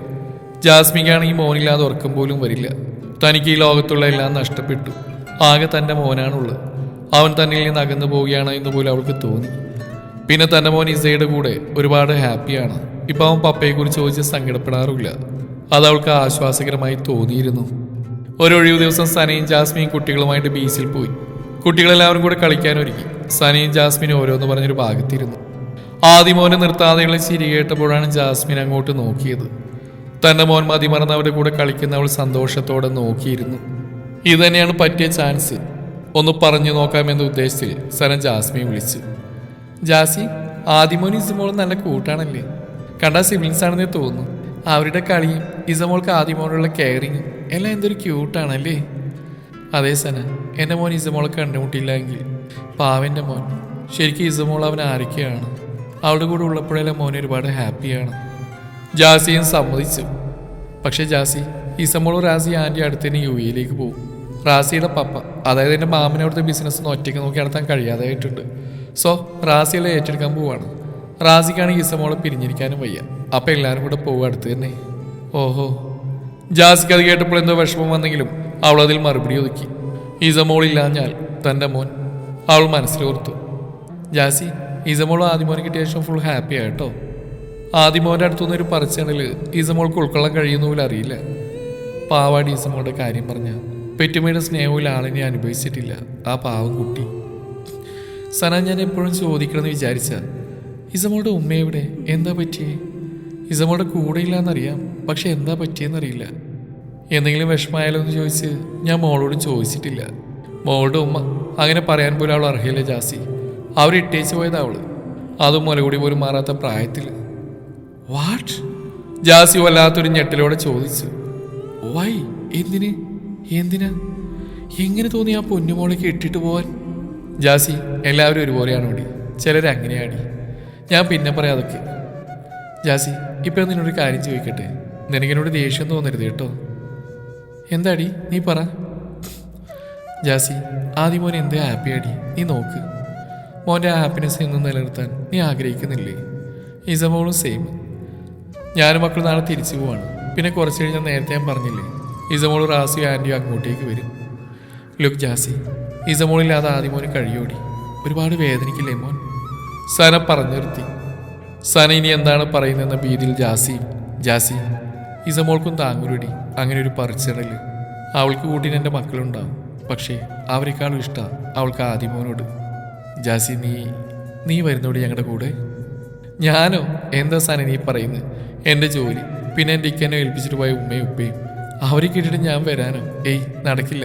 ജാസ്മിക്കാണെങ്കിൽ മോനില്ലാതെ ഉറക്കം പോലും വരില്ല. തനിക്ക് ഈ ലോകത്തുള്ള എല്ലാം നഷ്ടപ്പെട്ടു. ആകെ തൻ്റെ മോനാണുള്ളത്. അവൻ തന്നിൽ നിന്ന് അകന്നു പോവുകയാണോ എന്ന് പോലും അവൾക്ക് തോന്നി. പിന്നെ തൻ്റെ മോൻ ഇസയുടെ കൂടെ ഒരുപാട് ഹാപ്പിയാണ്. ഇപ്പം അവൻ പപ്പയെക്കുറിച്ച് ചോദിച്ച് സങ്കടപ്പെടാറില്ല. അത് അവൾക്ക് ആശ്വാസകരമായി തോന്നിയിരുന്നു. ഒരൊഴിവ് ദിവസം സനയും ജാസ്മിയും കുട്ടികളുമായിട്ട് ബീച്ചിൽ പോയി. കുട്ടികളെല്ലാവരും കൂടെ കളിക്കാനൊരുങ്ങി. സനയും ജാസ്മിനും ഓരോന്ന് പറഞ്ഞൊരു ഭാഗത്തിരുന്നു. ആദിമോനെ നിർത്താതെയുള്ള ചിരി കേട്ടപ്പോഴാണ് ജാസ്മിൻ അങ്ങോട്ട് നോക്കിയത്. തൻ്റെ മോൻ മതിമറന്ന് അവരുടെ കൂടെ കളിക്കുന്നവൾ സന്തോഷത്തോടെ നോക്കിയിരുന്നു. ഇതുതന്നെയാണ് പറ്റിയ ചാൻസ്. ഒന്ന് പറഞ്ഞു നോക്കാമെന്ന ഉദ്ദേശത്തിൽ സന ജാസ്മിയെ വിളിച്ചു. ജാസി, ആദിമോൻ ഇസമോളും നല്ല കൂട്ടാണല്ലേ? കണ്ട സിബ്ലിങ്സ് ആണെന്നേ തോന്നുന്നു. അവരുടെ കളിയും ഇസമോൾക്ക് ആദിമോനുള്ള കെയറിങ്ങും എല്ലാം എന്തൊരു ക്യൂട്ടാണല്ലേ? അതേ സന, എൻ്റെ മോൻ ഇസമോളെ കണ്ടുമുട്ടില്ല എങ്കിൽ പാവൻ്റെ മോൻ. ശരിക്കും ഇസമോൾ അവൻ ആരൊക്കെയാണ്? അവളുടെ കൂടെ ഉള്ളപ്പോഴെല്ലാം മോൻ ഒരുപാട് ഹാപ്പിയാണ്. ജാസിയും സമ്മതിച്ചു. പക്ഷേ ജാസി, ഇസമോൾ റാസി ആൻറ്റി അടുത്തന്നെ UAE പോകും. റാസിയുടെ പപ്പ, അതായത് എൻ്റെ മാമനെ അവിടുത്തെ ബിസിനസ് ഒറ്റയ്ക്ക് നോക്കി നടത്താൻ കഴിയാതായിട്ടുണ്ട്. സോ റാസിയെല്ലാം ഏറ്റെടുക്കാൻ പോവാണ്. റാസിക്കാണെങ്കിൽ ഇസമോളെ പിരിഞ്ഞിരിക്കാനും വയ്യ. അപ്പം എല്ലാവരും കൂടെ പോകുക അടുത്ത് തന്നെ. ഓഹോ. ജാസിക്ക് അത് കേട്ടപ്പോൾ എന്തോ വിഷമം വന്നെങ്കിലും അവൾ അതിൽ മറുപടി ഒതുക്കി. ഇസമോളില്ലാഞ്ഞാൽ തൻ്റെ മോൻ. അവൾ മനസ്സിലോർത്തു. ജാസി, ഇസമോളും ആദിമോനെ കിട്ടിയ ശേഷം ഫുൾ ഹാപ്പി ആയിട്ടോ. ആദിമോൻ്റെ അടുത്തുനിന്ന് ഒരു പറിച്ചണിൽ ഇസമോൾക്ക് ഉൾക്കൊള്ളാൻ കഴിയുന്ന പോലും അറിയില്ല. പാവാടി ഇസമോളുടെ കാര്യം പറഞ്ഞ പെറ്റുമയുടെ സ്നേഹവും ആളിനെ അനുഭവിച്ചിട്ടില്ല ആ പാവം കുട്ടി. സന, ഞാൻ എപ്പോഴും ചോദിക്കണമെന്ന് വിചാരിച്ച ഇസമോളുടെ ഉമ്മ എവിടെ? എന്താ പറ്റിയേ? ഇസമോളുടെ കൂടെ ഇല്ലാന്നറിയാം, പക്ഷെ എന്താ പറ്റിയെന്നറിയില്ല. എന്തെങ്കിലും വിഷമമായാലോ എന്ന് ചോദിച്ച് ഞാൻ മോളോടും ചോദിച്ചിട്ടില്ല. മോളുടെ ഉമ്മ അങ്ങനെ പറയാൻ പോലും അവൾ അർഹയില്ല ജാസി. അവരിട്ടേച്ച് പോയതാ അവള്, അതും മുലകൂടി പോലും മാറാത്ത പ്രായത്തിൽ. വാട്ട്? ജാസി വല്ലാത്തൊരു ഞെട്ടലോടെ ചോദിച്ചു. വൈ? എന്തിനാ എങ്ങനെ തോന്നി ആ പൊന്നുമോളേക്ക് ഇട്ടിട്ട് പോവാൻ? ജാസി, എല്ലാവരും ഒരുപോലെയാണ് ഓടി. ചിലരങ്ങനെയാടി. ഞാൻ പിന്നെ പറയാം അതൊക്കെ. ജാസി, ഇപ്പം നിന്നോട് കാര്യം ചോദിക്കട്ടെ? നിനക്കെന്നോട് ദേഷ്യം തോന്നരുത് കേട്ടോ. എന്താടി നീ പറ. ജാസി, ആദ്യം മോൻ എന്തേ ഹാപ്പിയാടി? നീ നോക്ക്. മോൻ്റെ ആ ഹാപ്പിനെസ് എന്നും നിലനിർത്താൻ നീ ആഗ്രഹിക്കുന്നില്ലേ? ഇസമോളും സെയിം. ഞാനും മക്കൾ നാളെ തിരിച്ചു പോവാണ്. പിന്നെ കുറച്ച് കഴിഞ്ഞാൽ നേരത്തെ ഞാൻ പറഞ്ഞില്ലേ, ഇസമോളും റാസിയും ആൻറ്റിയും അങ്ങോട്ടേക്ക് വരും. ലുക്ക് ജാസി, ഇസമോളില്ലാതെ ആദ്യമോന് കഴിയോടി. ഒരുപാട് വേദനിക്കില്ലേ മോൻ? സന പറഞ്ഞു നിർത്തി. സന ഇനി എന്താണ് പറയുന്നതെന്ന ഭീതിയിൽ ജാസി, ഇസമോൾക്കും താങ്ങൂരടി അങ്ങനെ ഒരു പറിച്ചിടല്. അവൾക്ക് കൂട്ടിന് എൻ്റെ മക്കളുണ്ടാവും, പക്ഷേ അവരെക്കാളും ഇഷ്ടമാണ് അവൾക്ക് ആദിമോനോട്. ജാസി, നീ വരുന്നോടി ഞങ്ങളുടെ കൂടെ? ഞാനോ? എന്താ സന നീ പറയുന്നത്? എൻ്റെ ജോലി, പിന്നെ എൻ്റെ ഇക്കനെ ഏൽപ്പിച്ചിട്ട് പോയ ഉമ്മയും ഉപ്പയും അവരെ കേട്ടിട്ട് ഞാൻ വരാനോ? ഏയ്, നടക്കില്ല.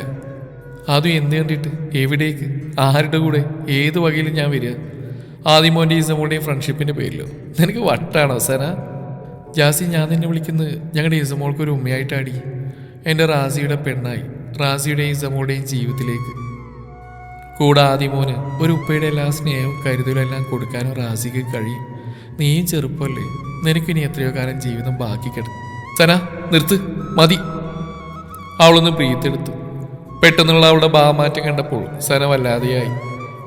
അതും എന്ത് കണ്ടിട്ട്? എവിടേക്ക്? ആരുടെ കൂടെ? ഏത് വകയിലും ഞാൻ വരിക? ആദിമോൻ്റെ ഇസമോളുടെയും ഫ്രണ്ട്ഷിപ്പിൻ്റെ പേരിലോ? നിനക്ക് വട്ടാണോ സന? ജാസി, ഞാൻ നിന്നെ വിളിക്കുന്നത് ഞങ്ങളുടെ ഇസമോൾക്ക് ഒരു ഉമ്മയായിട്ടാടി. എൻ്റെ റാസിയുടെ പെണ്ണായി, റാസിയുടെയും ഇസമോളുടെയും ജീവിതത്തിലേക്ക്. കൂടെ ആദിമോന് ഒരു ഉപ്പയുടെ എല്ലാ സ്നേഹവും കരുതലും എല്ലാം കൊടുക്കാനും റാസിക്ക് കഴിയും. നീയും ചെറുപ്പമല്ലേ, നിനക്കിനി എത്രയോ കാലം ജീവിതം ബാക്കി കിടക്കും. സന, നിർത്ത്, മതി. അവളൊന്ന് ബ്രീത്തെടുത്തു. പെട്ടെന്നുള്ള അവളുടെ ഭാവമാറ്റം കണ്ടപ്പോൾ സന വല്ലാതെയായി.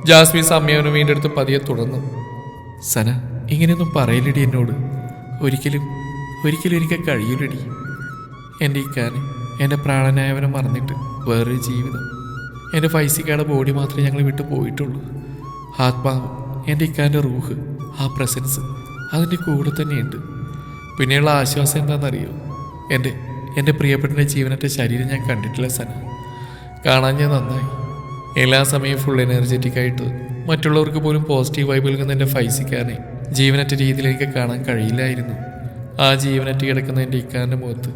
ജാസ്മിൻ സമയവന് വീണ്ടെടുത്ത് പതിയെ തുടർന്നു. സന, ഇങ്ങനെയൊന്നും പറയില്ലടി എന്നോട്. ഒരിക്കലും എനിക്ക് കഴിയില്ലടി. എൻ്റെ ഇക്കാനെ, എൻ്റെ പ്രാണനായവനെ മറന്നിട്ട് വേറൊരു ജീവിതം. എൻ്റെ ഫൈസിക്കയുടെ ബോഡി മാത്രമേ ഞങ്ങൾ വിട്ടു പോയിട്ടുള്ളൂ. ആത്മാവ്, എൻ്റെ ഇക്കാൻ്റെ റൂഹ്, ആ പ്രസൻസ് അതിൻ്റെ കൂടെ തന്നെയുണ്ട്. പിന്നെയുള്ള ആശ്വാസം എന്താണെന്നറിയോ? എൻ്റെ പ്രിയപ്പെട്ട ജീവനറ്റ ശരീരം ഞാൻ കണ്ടിട്ടില്ല സന. കാണാൻ ഞാൻ നന്നായി. എല്ലാ സമയവും ഫുൾ എനർജറ്റിക് ആയിട്ട് മറ്റുള്ളവർക്ക് പോലും പോസിറ്റീവ് വൈബ് നൽകുന്ന എൻ്റെ ഫൈസിക്കാനെ ജീവനറ്റ രീതിയിലേക്ക് കാണാൻ കഴിയില്ലായിരുന്നു. ആ ജീവനറ്റ് കിടക്കുന്ന എൻ്റെ ഇക്കാൻ്റെ മുഖത്ത്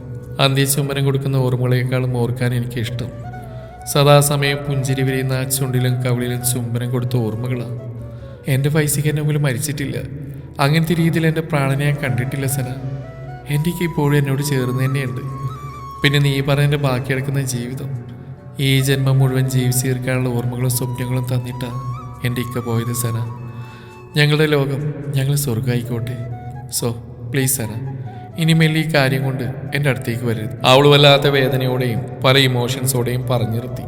അന്ത്യചുംബനം കൊടുക്കുന്ന ഓർമ്മകളേക്കാളും ഓർക്കാൻ എനിക്കിഷ്ടം. സദാസമയം പുഞ്ചിരി വിരിയുന്ന ആ ചുണ്ടിലും കവിളിലും ചുംബനം കൊടുത്ത ഓർമ്മകളാണ്. എൻ്റെ ഫൈസിക്കാൻ്റെ മുമ്പിൽ മരിച്ചിട്ടില്ല. അങ്ങനത്തെ രീതിയിൽ എൻ്റെ പ്രാണനെ ഞാൻ കണ്ടിട്ടില്ല സന. എനിക്ക് ഇപ്പോഴും എന്നോട് ചേർന്ന് തന്നെയുണ്ട്. പിന്നെ നീ പറഞ്ഞതിൻ്റെ ബാക്കി കിടക്കുന്ന ജീവിതം, ഈ ജന്മം മുഴുവൻ ജീവിച്ചു തീർക്കാനുള്ള ഓർമ്മകളും സ്വപ്നങ്ങളും തന്നിട്ടാണ് എൻ്റെ ഇക്ക പോയത് സന. ഞങ്ങളുടെ ലോകം ഞങ്ങൾ സ്വർഗ്ഗമായിക്കോട്ടെ. സോ പ്ലീസ് സന, ഇനിമേൽ ഈ കാര്യം കൊണ്ട് എൻ്റെ അടുത്തേക്ക് വരരുത്. അവൾ വല്ലാത്ത വേദനയോടെയും പല ഇമോഷൻസോടെയും പറഞ്ഞു നിർത്തി.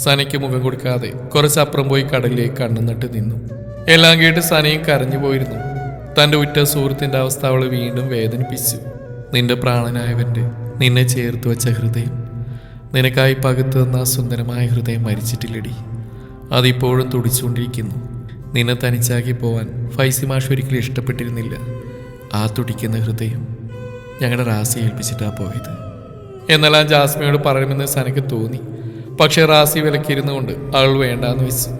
സനയ്ക്ക് മുഖം കൊടുക്കാതെ കുറച്ചപ്പുറം പോയി കടലിലേക്ക് കണ്ണുനട്ട് നിന്നു. എല്ലാം കേട്ട് സനയും കരഞ്ഞു പോയിരുന്നു. തൻ്റെ ഉറ്റ സുഹൃത്തിൻ്റെ അവസ്ഥ അവളെ വീണ്ടും വേദനിപ്പിച്ചു. നിന്റെ പ്രാണനായവൻ്റെ നിന്നെ ചേർത്ത് വെച്ച ഹൃദയം, നിനക്കായി പകുത്തു തന്ന ആ സുന്ദരമായ ഹൃദയം മരിച്ചിട്ടില്ലടി. അതിപ്പോഴും തുടിച്ചുകൊണ്ടിരിക്കുന്നു. നിന്നെ തനിച്ചാക്കി പോവാൻ ഫൈസി മാഷ് ഒരിക്കലും ഇഷ്ടപ്പെട്ടിരുന്നില്ല. ആ തുടിക്കുന്ന ഹൃദയം ഞങ്ങളുടെ റാസി ഏൽപ്പിച്ചിട്ടാ പോയത്. എന്നെല്ലാം ജാസ്മിയോട് പറയുമെന്ന് സനക്ക് തോന്നി. പക്ഷെ റാസി വിലക്കിരുന്നുകൊണ്ട് അവൾ വേണ്ടാന്ന് വെച്ചു.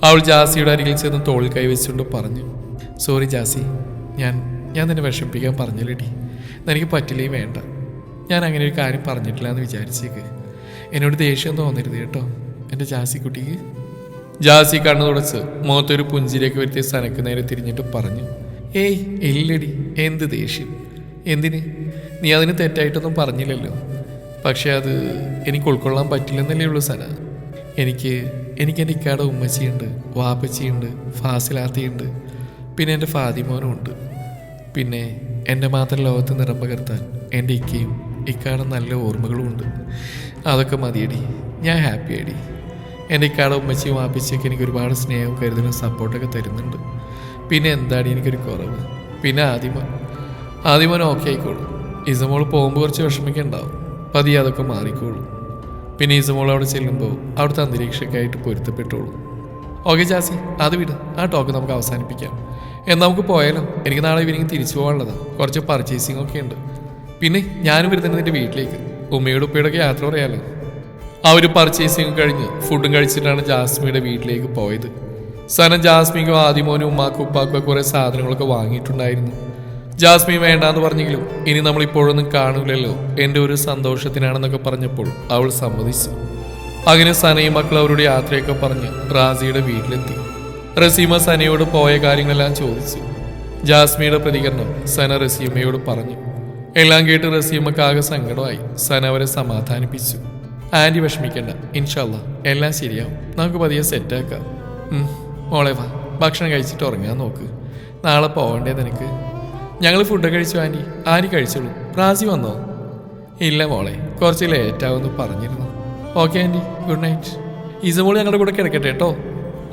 അവൾ ജാസിയുടെ അരികിൽ ചെന്ന് തോളിൽ കൈവച്ചുകൊണ്ട് പറഞ്ഞു, സോറി ജാസി, ഞാൻ നിന്നെ വിഷമിപ്പിക്കാൻ പറഞ്ഞില്ലടി. എനിക്ക് പറ്റില്ലേ, വേണ്ട. ഞാൻ അങ്ങനെ ഒരു കാര്യം പറഞ്ഞിട്ടില്ല എന്ന് വിചാരിച്ചേക്ക്. എന്നോട് ദേഷ്യം തോന്നരുത് കേട്ടോ എൻ്റെ ജാസി കുട്ടിക്ക്. ജാസി കണ്ണു തുടച്ച് മുഖത്തൊരു പുഞ്ചിരിയൊക്കെ വരുത്തിയ സനക്ക് നേരെ തിരിഞ്ഞിട്ട് പറഞ്ഞു, ഏയ് ഇല്ലടി, എന്ത് ദേഷ്യം, എന്തിന്? നീ അതിന് തെറ്റായിട്ടൊന്നും പറഞ്ഞില്ലല്ലോ. പക്ഷെ അത് എനിക്ക് ഉൾക്കൊള്ളാൻ പറ്റില്ലെന്നല്ലേ ഉള്ളൂ സന. എനിക്ക് എൻ്റെ ഇക്കാടെ ഉമ്മച്ചിയുണ്ട്, വാപ്പച്ചിയുണ്ട്, ഫാസിലാത്തിയുണ്ട്, പിന്നെ എൻ്റെ ഫാദിമോനും ഉണ്ട്. പിന്നെ എൻ്റെ മാത്രം ലോകത്ത് നിറം പകർത്താൻ എൻ്റെ ഇക്കയും ഇക്കാടെ നല്ല ഓർമ്മകളും ഉണ്ട്. അതൊക്കെ മതിയടി, ഞാൻ ഹാപ്പിയാടി. എൻ്റെ ഇക്കാടെ ഉമ്മച്ചിയും വാപ്പച്ചിയൊക്കെ എനിക്ക് ഒരുപാട് സ്നേഹവും കരുതലും സപ്പോർട്ടൊക്കെ തരുന്നുണ്ട്. പിന്നെ എന്താടി എനിക്കൊരു കുറവ്? പിന്നെ ആദ്യമോൻ ഓക്കെ ആയിക്കോളും. ഇസമോൾ പോകുമ്പോൾ കുറച്ച് വിഷമിക്കുണ്ടാവും, പതിയെ അതൊക്കെ മാറിക്കോളും. പിന്നെ ഇസമോൾ അവിടെ ചെല്ലുമ്പോൾ അവിടുത്തെ അന്തരീക്ഷമൊക്കെയായിട്ട് പൊരുത്തപ്പെട്ടോളും. ഓക്കെ ജാസി, അത് വിട്, ആ ടോക്ക് നമുക്ക് അവസാനിപ്പിക്കാം. എന്നാൽ നമുക്ക് പോയാലോ? എനിക്ക് നാളെ ഈവനിങ് തിരിച്ചു പോകാനുള്ളതാണ്. കുറച്ച് പർച്ചേസിംഗ് ഒക്കെ ഉണ്ട്. പിന്നെ ഞാനും വരുന്നുണ്ട് നിൻ്റെ വീട്ടിലേക്ക്. ഉമ്മയുടെ ഉപ്പയോടൊക്കെ യാത്ര പറയാലോ. ആ ഒരു പർച്ചേസിംഗ് കഴിഞ്ഞ് ഫുഡും കഴിച്ചിട്ടാണ് ജാസ്മിയുടെ വീട്ടിലേക്ക് പോയത്. സന ജാസ്മിക്കും ആദിമോനും ഉമ്മാക്കും ഉപ്പാക്കും കുറേ സാധനങ്ങളൊക്കെ വാങ്ങിയിട്ടുണ്ടായിരുന്നു. ജാസ്മി വേണ്ടാന്ന് പറഞ്ഞെങ്കിലും ഇനി നമ്മളിപ്പോഴൊന്നും കാണൂലല്ലോ, എൻ്റെ ഒരു സന്തോഷത്തിനാണെന്നൊക്കെ പറഞ്ഞപ്പോൾ അവൾ സമ്മതിച്ചു. അങ്ങനെ സനയും മക്കൾ അവരുടെ യാത്രയൊക്കെ പറഞ്ഞ് റാസിയുടെ വീട്ടിലെത്തി. റസീമ സനയോട് പോയ കാര്യങ്ങളെല്ലാം ചോദിച്ചു. ജാസ്മിയുടെ പ്രതികരണം സന റസീമയോട് പറഞ്ഞു. എല്ലാം കേട്ട് റസീമക്ക് ആകെ സങ്കടമായി. സന അവരെ സമാധാനിപ്പിച്ചു. ആൻറ്റി വിഷമിക്കണ്ട, ഇൻഷാല്ലാ എല്ലാം ശരിയാവും, നമുക്ക് പതിയെ സെറ്റാക്കാം. മോളെ വാ, ഭക്ഷണം കഴിച്ചിട്ട് ഉറങ്ങാൻ നോക്ക്. നാളെ പോകണ്ടേ നിനക്ക്? ഞങ്ങൾ ഫുഡ് കഴിച്ചു ആൻറ്റി. ആര് കഴിച്ചോളൂ? റാസി വന്നോ? ഇല്ല മോളെ, കുറച്ച് ലേറ്റാവുമെന്ന് പറഞ്ഞിരുന്നു. Okay aunty, good night. ഇസമോൾ ഞങ്ങളുടെ കൂടെ കിടക്കട്ടെ കേട്ടോ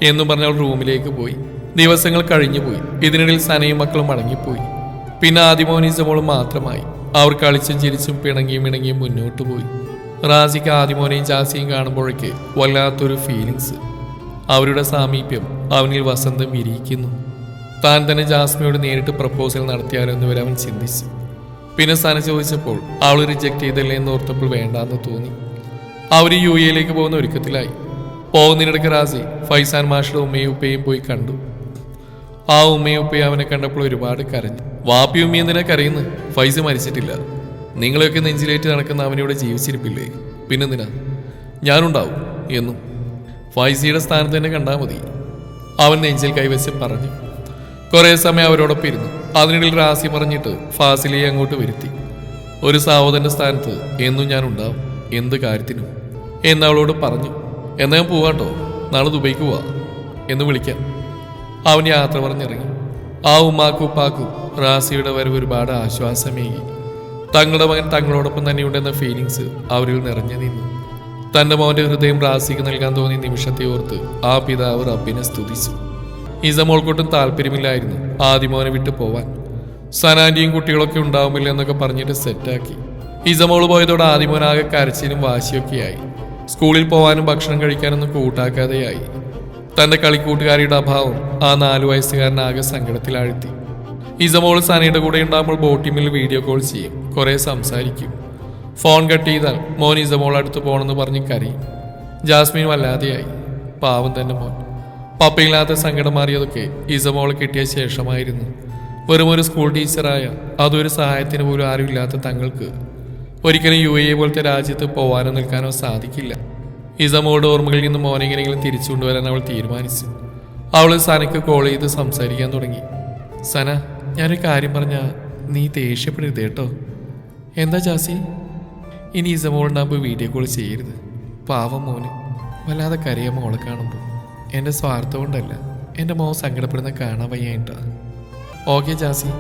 എന്നും പറഞ്ഞ അവൾ റൂമിലേക്ക് പോയി. ദിവസങ്ങൾ കഴിഞ്ഞു പോയി. ഇതിനിടയിൽ സനയും മക്കളും മടങ്ങിപ്പോയി. പിന്നെ ആദിമോനും ഇസമോളും മാത്രമായി. അവർ കളിച്ചും ചിരിച്ചും പിണങ്ങിയും മുന്നോട്ട് പോയി. റാസിക്ക് ആദിമോനെയും ജാസിയും കാണുമ്പോഴേക്ക് വല്ലാത്തൊരു ഫീലിങ്സ്. അവരുടെ സാമീപ്യം അവനിൽ വസന്തം വിരിയിക്കുന്നു. താൻ തന്നെ ജാസ്മിയോട് നേരിട്ട് പ്രപ്പോസൽ നടത്തിയാലോ എന്ന് വരെ അവൻ ചിന്തിച്ചു. പിന്നെ സന ചോദിച്ചപ്പോൾ അവൾ റിജക്റ്റ് ചെയ്തല്ലേ എന്ന് ഓർത്തപ്പോൾ വേണ്ടാന്ന് തോന്നി. അവർ UAE പോകുന്ന ഒരുക്കത്തിലായി. പോകുന്നതിനിടയ്ക്ക് റാസി ഫൈസാൻ മാഷയുടെ ഉമ്മയും ഉപ്പയും പോയി കണ്ടു. ആ ഉമ്മയും ഉപ്പയും അവനെ കണ്ടപ്പോൾ ഒരുപാട് കരഞ്ഞു. വാപ്പി ഉമ്മ എന്തിനാ കരയുന്നത്? ഫൈസ മരിച്ചിട്ടില്ല. നിങ്ങളെയൊക്കെ നെഞ്ചിലേറ്റ് നടക്കുന്ന അവനിവിടെ ജീവിച്ചിരിപ്പില്ലേ? പിന്നെന്തിനാ? ഞാനുണ്ടാവും എന്നും. ഫൈസിയുടെ സ്ഥാനത്ത് തന്നെ കണ്ടാൽ മതി, അവൻ നെഞ്ചിൽ കൈവച്ച് പറഞ്ഞു. കുറേ സമയം അവരോടൊപ്പം ഇരുന്നു. അതിനിടയിൽ റാസി പറഞ്ഞിട്ട് ഫാസിലിയെ അങ്ങോട്ട് വരുത്തി. ഒരു സഹോദരന്റെ സ്ഥാനത്ത് എന്നും ഞാനുണ്ടാവും, എന്ത് കാര്യത്തിനും എന്നവളോട് പറഞ്ഞു. എന്നാ ഞാൻ പോവാട്ടോ, നാളെ ദുബൈക്ക് പോവാ എന്ന് വിളിക്കാം. അവൻ യാത്ര പറഞ്ഞിറങ്ങി. ആ ഉമ്മാക്കും ഉപ്പാക്കും റാസിയുടെ വരവ് ഒരുപാട് ആശ്വാസമേകി. തങ്ങളുടെ മകൻ തങ്ങളോടൊപ്പം തന്നെയുണ്ടെന്ന ഫീലിങ്സ് അവരിൽ നിറഞ്ഞു നിന്നു. തൻ്റെ മോൻ്റെ ഹൃദയം റാസിക്ക് നൽകാൻ തോന്നിയ നിമിഷത്തെ ഓർത്ത് ആ പിതാവ് റബ്ബിനെ സ്തുതിച്ചു. ഇസമോൾക്കൊട്ടും താല്പര്യമില്ലായിരുന്നു ആദിമോനെ വിട്ടു പോവാൻ. സനാന്റിയും കുട്ടികളൊക്കെ ഉണ്ടാവുമില്ല എന്നൊക്കെ പറഞ്ഞിട്ട് സെറ്റാക്കി. ഇസമോൾ പോയതോടെ ആദിമോനാകെ കരച്ചിലും വാശിയൊക്കെയായി. സ്കൂളിൽ പോകാനും ഭക്ഷണം കഴിക്കാനൊന്നും കൂട്ടാക്കാതെയായി. തൻ്റെ കളിക്കൂട്ടുകാരിയുടെ അഭാവം ആ 4 വയസ്സുകാരനാകെ സങ്കടത്തിലാഴ്ത്തി. ഇസമോൾ സനയുടെ കൂടെ ഉണ്ടാകുമ്പോൾ ബോട്ടിമിൽ വീഡിയോ കോൾ ചെയ്യും, കുറേ സംസാരിക്കും. ഫോൺ കട്ട് ചെയ്താൽ മോൻ ഇസമോൾ അടുത്ത് പോകണമെന്ന് പറഞ്ഞ് കരയും. ജാസ്മിൻ വല്ലാതെയായി. പാവം തന്നെ മോൻ. പപ്പയില്ലാത്ത സങ്കടം മാറിയതൊക്കെ ഇസമോളെ കിട്ടിയ ശേഷമായിരുന്നു. വെറും ഒരു സ്കൂൾ ടീച്ചറായ അതൊരു സഹായത്തിന് പോലും ആരുമില്ലാത്ത തങ്ങൾക്ക് ഒരിക്കലും UAE പോലത്തെ രാജ്യത്ത് പോവാനോ നിൽക്കാനോ സാധിക്കില്ല. ഇസമോളുടെ ഓർമ്മകളിൽ നിന്ന് മോനെങ്ങനെയെങ്കിലും തിരിച്ചു കൊണ്ടുവരാൻ അവൾ തീരുമാനിച്ചു. അവൾ സനയ്ക്ക് കോൾ ചെയ്ത് സംസാരിക്കാൻ തുടങ്ങി. സന, ഞാനൊരു കാര്യം പറഞ്ഞാൽ നീ ദേഷ്യപ്പെടരുത് കേട്ടോ. എന്താ ജാസി? ഇനി ഇസമോളുണ്ടാകുമ്പോൾ വീഡിയോ കോൾ ചെയ്യരുത്. പാവം മോന് വല്ലാതെ കരയാൻ മോളെ കാണുമ്പോൾ. എൻ്റെ സ്വാർത്ഥം കൊണ്ടല്ല, എൻ്റെ മോൻ സങ്കടപ്പെടുന്ന കാണാൻ വയ്യായിട്ടാ. ഓക്കെ ജാസി,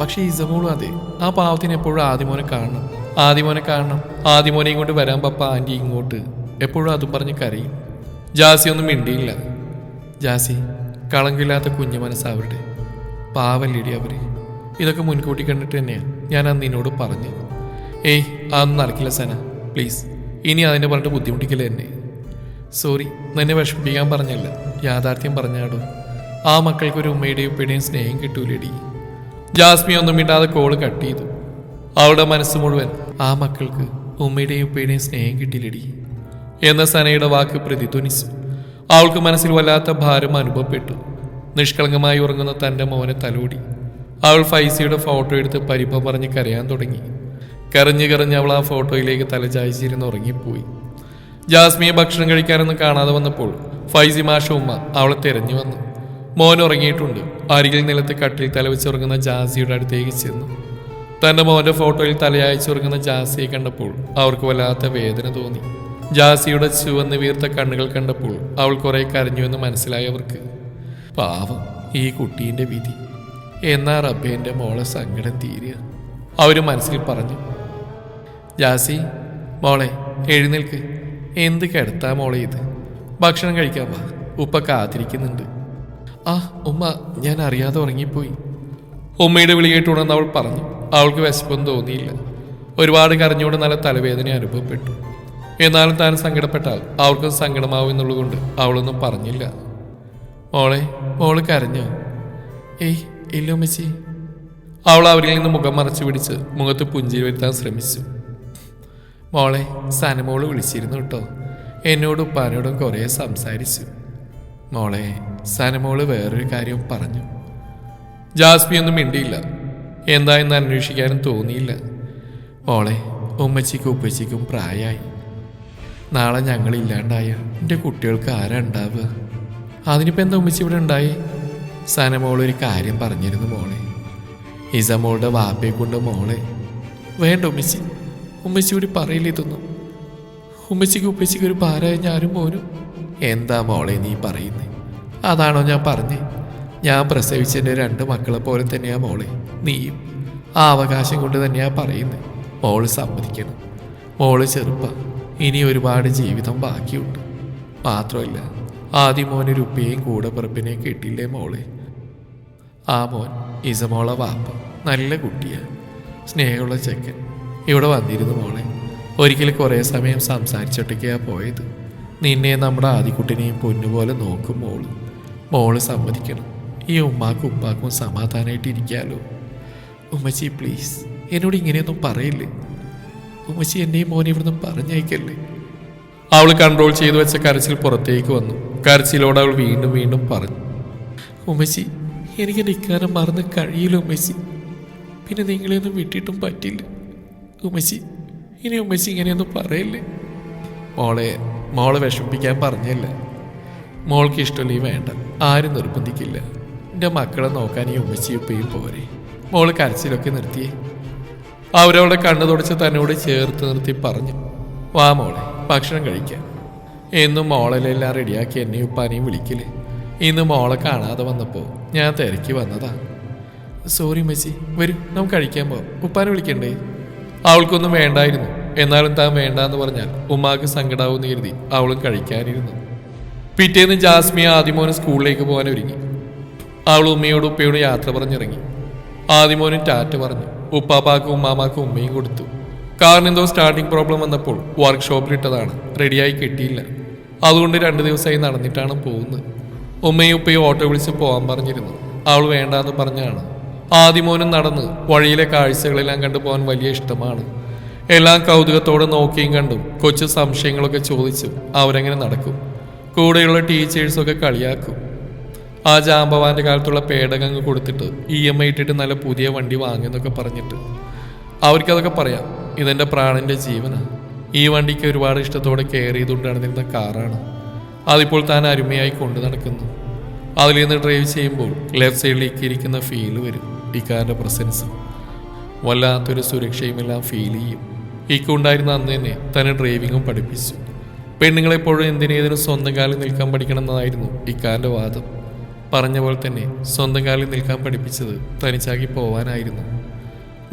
പക്ഷേ ഇസമോളും അതെ. ആ പാവത്തിന് എപ്പോഴും ആദിമോനെ കാണണം, ആദിമോനെ കാണണം. ആദിമോനെയും കൊണ്ട് വരാൻ പപ്പ ആൻറ്റി ഇങ്ങോട്ട് എപ്പോഴും അതും പറഞ്ഞ് കരയും. ജാസി ഒന്നും മിണ്ടിയില്ല. ജാസി, കളങ്കില്ലാത്ത കുഞ്ഞു മനസ്സവരുടെ, പാവല്ലേടി അവര്. ഇതൊക്കെ മുൻകൂട്ടി കണ്ടിട്ട് തന്നെയാണ് ഞാൻ അന്ന് നിന്നോട് പറഞ്ഞു. ഏയ് അതൊന്നും നടക്കില്ല സന, പ്ലീസ്. ഇനി അതിനെ പറഞ്ഞിട്ട് ബുദ്ധിമുട്ടിക്കില്ല എന്നെ. സോറി, നിന്നെ വിഷമിപ്പിക്കാൻ പറഞ്ഞല്ല, യാഥാർത്ഥ്യം പറഞ്ഞാടോ. ആ മക്കൾക്കൊരു ഉമ്മയുടെയും ഉപ്പയുടെയും സ്നേഹം കിട്ടൂലേടി. ജാസ്മി ഒന്നും മിണ്ടാതെ കോള് കട്ട് ചെയ്തു. അവളുടെ മനസ്സ് മുഴുവൻ ആ മക്കൾക്ക് ഉമ്മയുടെയും ഉപ്പയുടെയും സ്നേഹം കിട്ടിയില്ലടി എന്ന സനയുടെ വാക്ക് പ്രതിധ്വനിച്ചു. അവൾക്ക് മനസ്സിൽ വല്ലാത്ത ഭാരം അനുഭവപ്പെട്ടു. നിഷ്കളങ്കമായി ഉറങ്ങുന്ന തൻ്റെ മോനെ തലോടി. അവൾ ഫൈസിയുടെ ഫോട്ടോ എടുത്ത് പരിഭവം പറഞ്ഞ് കരയാൻ തുടങ്ങി. കരഞ്ഞ് കരഞ്ഞ് അവൾ ആ ഫോട്ടോയിലേക്ക് തലചായ്ച്ചിരുന്ന് ഉറങ്ങിപ്പോയി. ജാസ്മിയെ ഭക്ഷണം കഴിക്കാനൊന്നും കാണാതെ വന്നപ്പോൾ ഫൈസി മാഷ ഉമ്മ അവളെ തിരഞ്ഞു വന്നു. മോൻ ഉറങ്ങിയിട്ടുണ്ട്. അരികിൽ നിലത്ത് കട്ടിൽ തലവെച്ചുറങ്ങുന്ന ജാസിയുടെ അടുത്തേക്ക് ചെന്നു. തൻ്റെ മോൻ്റെ ഫോട്ടോയിൽ തലയായിച്ചുറങ്ങുന്ന ജാസിയെ കണ്ടപ്പോൾ അവർക്ക് വല്ലാത്ത വേദന തോന്നി. ജാസിയുടെ ചുവന്ന് വീർത്ത കണ്ണുകൾ കണ്ടപ്പോൾ അവൾ കുറെ കരഞ്ഞുവെന്ന് മനസ്സിലായി അവർക്ക്. പാവം ഈ കുട്ടീൻ്റെ വിധി. എന്നാ റബ്ബേൻ്റെ മോളെ സങ്കടം തീരുക, അവർ മനസ്സിൽ പറഞ്ഞു. ജാസി മോളെ എഴുന്നേൽക്ക്. എന്ത് കിടത്താ മോളെ ഇത്? ഭക്ഷണം കഴിക്കാൻ വാ, ഉപ്പ കാത്തിരിക്കുന്നുണ്ട്. ആ ഉമ്മ, ഞാൻ അറിയാതെ ഉറങ്ങിപ്പോയി. ഉമ്മയുടെ വിളി കേട്ടുണ്ടെന്ന് അവൾ പറഞ്ഞു. അവൾക്ക് വിശപ്പൊന്നും തോന്നിയില്ല. ഒരുപാട് കരഞ്ഞുകൊണ്ട് നല്ല തലവേദന അനുഭവപ്പെട്ടു. എന്നാലും താൻ സങ്കടപ്പെട്ടാൽ അവർക്കും സങ്കടമാവും എന്നുള്ളതുകൊണ്ട് അവളൊന്നും പറഞ്ഞില്ല. മോള് കരഞ്ഞോ? ഏയ് ഇല്ല ഉമ്മച്ചി. അവൾ അവരിൽ നിന്ന് മുഖം മറച്ചു പിടിച്ച് മുഖത്ത് പുഞ്ചിരി വരുത്താൻ ശ്രമിച്ചു. മോളെ, സനമോള് വിളിച്ചിരുന്നു കേട്ടോ. എന്നോടും ഉപ്പാനോടും കുറേ സംസാരിച്ചു. മോളെ, സനമോള് വേറൊരു കാര്യം പറഞ്ഞു. ജാസ്മി ഒന്നും മിണ്ടിയില്ല. എന്തായെന്ന് അന്വേഷിക്കാനും തോന്നിയില്ല. മോളെ, ഉമ്മച്ചിക്കും ഉപ്പച്ചിക്കും പ്രായമായി. നാളെ ഞങ്ങളില്ലാണ്ടായ എൻ്റെ കുട്ടികൾക്ക് ആരാ ഉണ്ടാവുക? അതിനിപ്പോൾ എന്താ ഉമ്മച്ചി ഇവിടെ ഉണ്ടായി? സനമോളൊരു കാര്യം പറഞ്ഞിരുന്നു മോളെ. ഇസമോളുടെ വാപ്പയെ കൊണ്ട് മോളെ. വേണ്ട ഉമ്മച്ചി, ഉമ്മച്ചി കൂടി പറയില്ല ഇതൊന്നും. ഉമ്മച്ചിക്ക് ഉപ്പച്ചിക്ക് ഒരു ഭാരമായ ഞാനും മോനും. എന്താ മോളെ നീ പറയുന്നേ? അതാണോ ഞാൻ പറഞ്ഞേ? ഞാൻ പ്രസവിച്ചതിൻ്റെ 2 മക്കളെ പോലെ തന്നെയാ മോളെ നീയും. ആ അവകാശം കൊണ്ട് തന്നെയാ പറയുന്നത്. മോള് സമ്മതിക്കണം. മോള് ചെറുപ്പ, ഇനി ഒരുപാട് ജീവിതം ബാക്കിയുണ്ട്. മാത്രമല്ല, ആദ്യം മോനൊരു ഉപ്പയെയും കൂടെ പിറപ്പിനെയും കിട്ടിയില്ലേ മോളെ? ആ മോൻ ഇസമോളെ വാപ്പ നല്ല കുട്ടിയാ, സ്നേഹമുള്ള ചെക്കൻ. ഇവിടെ വന്നിരുന്നു മോളെ. ഒരിക്കൽ കുറേ സമയം സംസാരിച്ചിട്ടൊക്കെയാ പോയത്. നിന്നെ നമ്മുടെ ആദിക്കുട്ടിനെയും പൊന്നുപോലെ നോക്കും മോള് സമ്മതിക്കണം. ഈ ഉമ്മാക്കും ഉപ്പാക്കും സമാധാനമായിട്ട് ഇരിക്കാലോ. ഉമ്മച്ചി പ്ലീസ്, എന്നോട് ഇങ്ങനെയൊന്നും പറയില്ലേ. ഉമ്മച്ചി എന്നെയും മോനെ ഇവിടുന്ന് പറഞ്ഞയക്കല്ലേ. അവൾ കൺട്രോൾ ചെയ്തു വെച്ച കരച്ചിൽ പുറത്തേക്ക് വന്നു. കരച്ചിലോട് അവൾ വീണ്ടും വീണ്ടും പറഞ്ഞു. ഉമ്മച്ചി, എനിക്ക് നിൽക്കാനും മറന്ന് കഴിയില്ല ഉമ്മച്ചി. പിന്നെ നിങ്ങളെയൊന്നും വിട്ടിട്ടും പറ്റില്ല ഉമ്മച്ചി. ഇനി ഉമ്മച്ചി ഇങ്ങനെയൊന്നും പറയല്ലേ. മോളെ വിഷമിപ്പിക്കാൻ പറഞ്ഞല്ല. മോൾക്ക് ഇഷ്ടമല്ലേ വേണ്ട, ആരും നിർബന്ധിക്കില്ല. എൻ്റെ മക്കളെ നോക്കാൻ ഈ ഉമ്മച്ചി ഉപ്പയും പോരെ. മോള് കരച്ചിലൊക്കെ നിർത്തിയേ. അവരവളുടെ കണ്ണു തുടച്ച് തന്നോട് ചേർത്ത് നിർത്തി പറഞ്ഞു. വാ മോളെ, ഭക്ഷണം കഴിക്കാം. എന്നും മോളെല്ലാം റെഡിയാക്കി എന്നെയും ഉപ്പാനെയും വിളിക്കല്. ഇന്ന് മോളെ കാണാതെ വന്നപ്പോൾ ഞാൻ തിരക്കി വന്നതാ. സോറി ഉമ്മച്ചി, വരൂ നമുക്ക് കഴിക്കാൻ പോവാം. ഉപ്പാനെ വിളിക്കണ്ടേ? അവൾക്കൊന്നും വേണ്ടായിരുന്നു. എന്നാലും താൻ വേണ്ടാന്ന് പറഞ്ഞാൽ ഉമ്മാക്ക് സങ്കടാവെന്ന് കരുതി അവളും കഴിക്കാനിരുന്നു. പിറ്റേന്ന് ജാസ്മിയ ആദിമോന് സ്കൂളിലേക്ക് പോകാൻ ഒരുങ്ങി. അവൾ ഉമ്മയോടും ഉപ്പയോടും യാത്ര പറഞ്ഞിറങ്ങി. ആദിമോനും ടാറ്റ പറഞ്ഞു. ഉപ്പാപ്പാക്കും ഉമ്മാമാക്കും ഉമ്മയും കൊടുത്തു. കാറിന് എന്തോ സ്റ്റാർട്ടിങ് പ്രോബ്ലം വന്നപ്പോൾ വർക്ക്ഷോപ്പിലിട്ടതാണ്, റെഡിയായി കിട്ടിയില്ല. അതുകൊണ്ട് 2 ദിവസമായി നടന്നിട്ടാണ് പോകുന്നത്. ഉമ്മയും ഉപ്പയും ഓട്ടോ വിളിച്ച് പോകാൻ പറഞ്ഞിരുന്നു. അവൾ വേണ്ടാന്ന് പറഞ്ഞാണ്. ആദിമോനും നടന്ന് വഴിയിലെ കാഴ്ചകളെല്ലാം കണ്ടു പോകാൻ വലിയ ഇഷ്ടമാണ്. എല്ലാം കൗതുകത്തോടെ നോക്കിയും കണ്ടും കൊച്ചു സംശയങ്ങളൊക്കെ ചോദിച്ചും അവരെങ്ങനെ നടക്കും. കൂടെയുള്ള ടീച്ചേഴ്സൊക്കെ കളിയാക്കും. ആ ജാമ്പവാന്റെ കാലത്തുള്ള പേടകങ്ങ് കൊടുത്തിട്ട് EMI ഇട്ടിട്ട് നല്ല പുതിയ വണ്ടി വാങ്ങിയെന്നൊക്കെ പറഞ്ഞിട്ട് അവർക്കതൊക്കെ പറയാം. ഇതെൻ്റെ പ്രാണൻ്റെ ജീവനാണ്. ഈ വണ്ടിക്ക് ഒരുപാട് ഇഷ്ടത്തോടെ കെയർ ചെയ്തുകൊണ്ട് നടന്നിരുന്ന കാറാണ്. അതിപ്പോൾ താൻ അരുമയായി കൊണ്ടു നടക്കുന്നു. അതിൽ നിന്ന് ഡ്രൈവ് ചെയ്യുമ്പോൾ ലെഫ്റ്റ് സൈഡിലേക്ക് ഇരിക്കുന്ന ഫീൽ വരും. ഇക്കാരുടെ പ്രസൻസ് വല്ലാത്തൊരു സുരക്ഷയുമെല്ലാം ഫീൽ ചെയ്യും. ഇക്കുണ്ടായിരുന്ന അന്ന് തന്നെ തന്നെ ഡ്രൈവിങ്ങും പഠിപ്പിച്ചു. പെണ്ണുങ്ങളെപ്പോഴും എന്തിനേതിനും സ്വന്തം കാലിൽ നിൽക്കാൻ പഠിക്കണമെന്നതായിരുന്നു ഇക്കാരുടെ വാദം. പറഞ്ഞ പോലെ തന്നെ സ്വന്തം കാലിൽ നിൽക്കാൻ പഠിപ്പിച്ചത് തനിച്ചാക്കി പോവാനായിരുന്നു.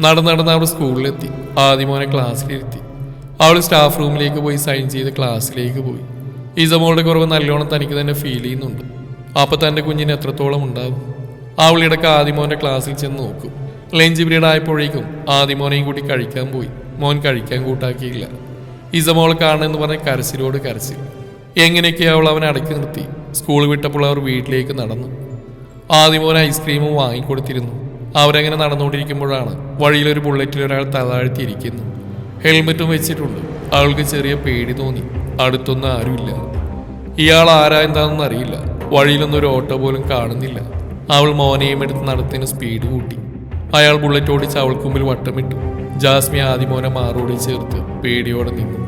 നടന്ന് അവൾ സ്കൂളിലെത്തി. ആദിമോനെ ക്ലാസ്സിലിരുത്തി. അവൾ സ്റ്റാഫ് റൂമിലേക്ക് പോയി സൈൻ ചെയ്ത് ക്ലാസ്സിലേക്ക് പോയി. ഇസമോളുടെ കുറവ് നല്ലോണം തനിക്ക് തന്നെ ഫീൽ ചെയ്യുന്നുണ്ട്. അപ്പം തൻ്റെ കുഞ്ഞിന് എത്രത്തോളം ഉണ്ടാവും. അവൾ ഇടയ്ക്ക് ആദിമോൻ്റെ ക്ലാസ്സിൽ ചെന്ന് നോക്കും. ലഞ്ച് പീരീഡ് ആയപ്പോഴേക്കും ആദിമോനെയും കൂട്ടി കഴിക്കാൻ പോയി. മോൻ കഴിക്കാൻ കൂട്ടാക്കിയില്ല. ഇസമോളെ കാണണമെന്ന് പറഞ്ഞ് കരച്ചിലോട് കരച്ചിൽ. എങ്ങനെയൊക്കെ അവൾ അവനെ അടക്കി നിർത്തി. സ്കൂൾ വിട്ടപ്പോൾ അവർ വീട്ടിലേക്ക് നടന്നു. ആദിമോൻ ഐസ്ക്രീമും വാങ്ങിക്കൊടുത്തിരുന്നു. അവരങ്ങനെ നടന്നുകൊണ്ടിരിക്കുമ്പോഴാണ് വഴിയിലൊരു ബുള്ളറ്റിൽ ഒരാൾ തലതാഴ്ത്തിയിരിക്കുന്നു. ഹെൽമെറ്റും വെച്ചിട്ടുണ്ട്. അവൾക്ക് ചെറിയ പേടി തോന്നി. അടുത്തൊന്നും ആരുമില്ല. ഇയാൾ ആരാ എന്താണെന്ന് അറിയില്ല. വഴിയിലൊന്നും ഒരു ഓട്ടോ പോലും കാണുന്നില്ല. അവൾ മോനെയും എടുത്ത് നടത്തിന് സ്പീഡ് കൂട്ടി. അയാൾ ബുള്ളറ്റ് ഓടിച്ച് അവൾക്ക് മുമ്പിൽ വട്ടമിട്ടു. ജാസ്മി ആദിമോനെ മാറോടി ചേർത്ത് പേടിയോടെ നിന്നു.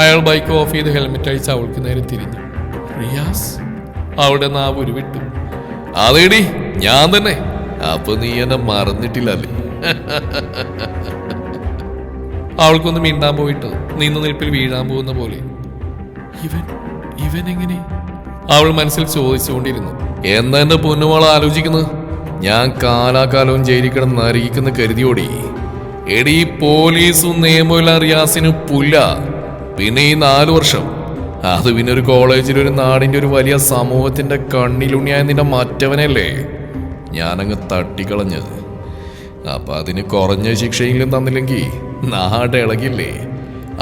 അയാൾ ബൈക്ക് ഓഫ് ചെയ്ത് ഹെൽമെറ്റ് അഴിച്ച് അവൾക്ക് നേരെ തിരിഞ്ഞു. റിയാസ്. അവളുടെ നാവ് ഉരുവിട്ടു. അതേടി ഞാൻ തന്നെ. അപ്പൊ നീ എന്നെ മറന്നിട്ടില്ലല്ലേ? അവൾക്കൊന്ന് മിണ്ടാൻ പോയിട്ട് നിന്നു നിൽപ്പിൽ വീഴാൻ പോകുന്ന പോലെ. ഇവൻ എങ്ങനെ? അവൾ മനസ്സിൽ ചോദിച്ചുകൊണ്ടിരുന്നു. എന്താ എന്റെ പൊന്നുമോളെ ആലോചിക്കുന്നത്? ഞാൻ കാലാകാലവും ജയിലിൽ കിടന്ന് നരകിക്കുന്ന കരുതിയോടി. എടി പോലീസും നിയമമില്ല റിയാസിന് പുല്ല. പിന്നെ ഈ 4 വർഷം അത് പിന്നെ ഒരു കോളേജിൽ ഒരു നാടിന്റെ ഒരു വലിയ സമൂഹത്തിന്റെ കണ്ണിലുണ്ണിയായ നിന്റെ മറ്റവനല്ലേ ഞാനങ്ങ് തട്ടിക്കളഞ്ഞത്. അപ്പൊ അതിന് കുറഞ്ഞ ശിക്ഷയിലും തന്നില്ലെങ്കിൽ നാട് ഇളകില്ലേ?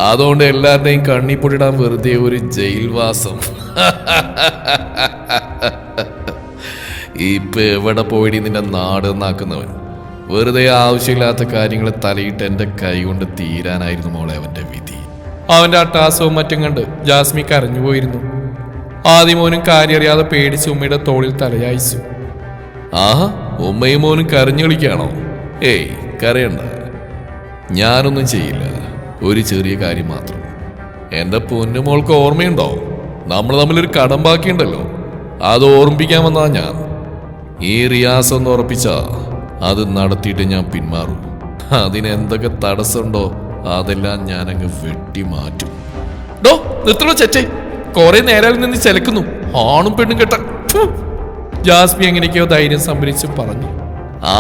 അതുകൊണ്ട് എല്ലാവരുടെയും കണ്ണിപ്പൊടിടാൻ വെറുതെ ഒരു ജയിൽവാസം. ഇപ്പൊ എവിടെ പോയിടി നിന്റെ നാട് എന്നാക്കുന്നവൻ? വെറുതെ ആവശ്യമില്ലാത്ത കാര്യങ്ങൾ തലയിട്ട് എന്റെ കൈ കൊണ്ട് തീരാനായിരുന്നു മോളെ അവന്റെ വിധി. അവന്റെ അട്ടാസവും മറ്റും കണ്ട് ജാസ്മി കരഞ്ഞുപോയിരുന്നു. ആദിമോനും കാര്യറിയാതെ പേടിച്ച് ഉമ്മയുടെ തോളിൽ തലയായിച്ചു. ആഹാ, ഉമ്മയും മോനും കരഞ്ഞു കളിക്കാണോ? ഏയ് കരയണ്ട, ഞാനൊന്നും ചെയ്യില്ല. ഒരു ചെറിയ കാര്യം മാത്രം. എന്റെ പൊന്നുമോൾക്ക് ഓർമ്മയുണ്ടോ? നമ്മൾ തമ്മിലൊരു കടം ബാക്കിയുണ്ടല്ലോ, അത് ഓർമ്മിപ്പിക്കാൻ വന്നാ ഞാൻ. ഈ റിയാസ് ഒന്ന് ഉറപ്പിച്ചാ അത് നടത്തിയിട്ട് ഞാൻ പിന്മാറും. അതിനെന്തൊക്കെ തടസ്സമുണ്ടോ അതെല്ലാം ഞാനങ്ങ് വെട്ടിമാറ്റും. ഡോ നിർത്തണോ ചെറ്റേ, കുറെ നേരം നിന്ന് ചെലക്കുന്നു. ആണും പെണ്ണും കേട്ട. ജാസ്മി എങ്ങനെയൊക്കെയോ ധൈര്യം സംഭരിച്ചു പറഞ്ഞു.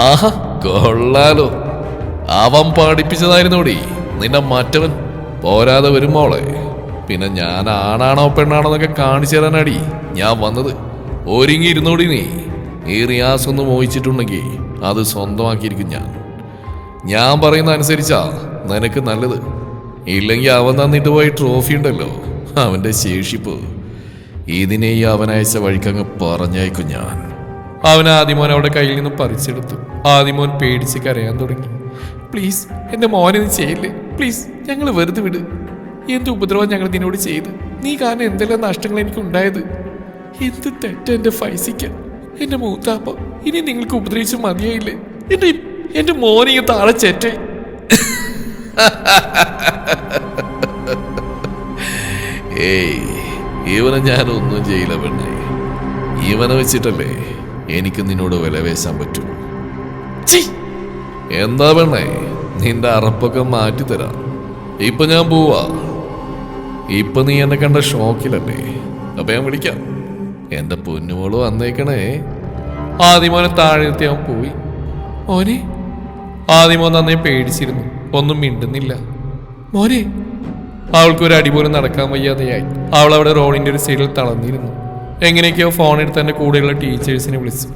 ആഹാ കൊള്ളാലോ, അവൻ പഠിപ്പിച്ചതായിരുന്നോടി നിന്റെ മറ്റവൻ. പോരാതെ വരുമ്പോളെ പിന്നെ ഞാൻ ആണാണോ പെണ്ണാണോ എന്നൊക്കെ കാണിച്ചു തരാനടി ഞാൻ വന്നത്. ഒരുങ്ങി ഇരുന്നോടി നീ. ഈ റിയാസ് ഒന്ന് മോഹിച്ചിട്ടുണ്ടെങ്കിൽ അത് സ്വന്തമാക്കിയിരിക്കും ഞാൻ പറയുന്ന അനുസരിച്ചാ നിനക്ക് നല്ലത്. ഇല്ലെങ്കിൽ അവൻ തന്നിട്ട് പോയി ട്രോഫി ഉണ്ടല്ലോ, അവന്റെ ശേഷിപ്പ്, ഇതിനെ ഈ അവനയച്ച വഴിക്കങ്ങ് പറഞ്ഞയക്കും ഞാൻ. അവൻ ആദിമോൻ അവിടെ കയ്യിൽ നിന്നും പറിച്ചെടുത്തു. ആദിമോൻ പേടിച്ച് കരയാൻ തുടങ്ങി. പ്ലീസ് എന്റെ മോനെ നീ ചെയ്യില്ലേ, പ്ലീസ്, ഞങ്ങൾ വെറുതെ വിട്. എന്ത് ഉപദ്രവം ഞങ്ങൾ നിന്നോട് ചെയ്ത്. നീ കാരണം എന്തെല്ലാം നഷ്ടങ്ങൾ എനിക്ക് ഉണ്ടായത്. എന്ത് തെറ്റ എന്റെ ഫൈസിക്ക, എന്റെ മൂത്താപ്പ. ഇനി നിങ്ങൾക്ക് ഉപദ്രവിച്ച് മതിയായില്ലേ? എന്റെ മോനെ താഴെ ചെറ്റേ. ഏയ് ഇവനെ ഞാനൊന്നും ചെയ്യില്ല പെണ്ണേ. ഇവനെ വെച്ചിട്ടല്ലേ എനിക്ക് നിന്നോട് വിലവേശാൻ പറ്റൂ. എന്താ പെണ്ണേ, നിന്റെ അറപ്പൊക്കെ മാറ്റിത്തരാം. ഇപ്പൊ ഞാൻ പോവാ. ഇപ്പൊ നീ എന്നെ കണ്ട ഷോക്കിലല്ലേ? അപ്പൊ ഞാൻ വിളിക്കാം. എന്റെ പൊന്നുമോള് വന്നേക്കണേ. ആദിമോനെ താഴെ നിർത്തി അവൻ പോയി. മോനെ. ആദിമോൻ നന്നേ പേടിച്ചിരുന്നു. ഒന്നും മിണ്ടുന്നില്ല. മോനെ. അവൾക്കൊരു അടി പോലും നടക്കാൻ വയ്യാതെയായി. അവൾ അവിടെ റോഡിന്റെ ഒരു സൈഡിൽ തളർന്നിരുന്നു. എങ്ങനെയൊക്കെയോ ഫോൺ എടുത്ത് എൻ്റെ കൂടെയുള്ള ടീച്ചേഴ്സിനെ വിളിച്ചു.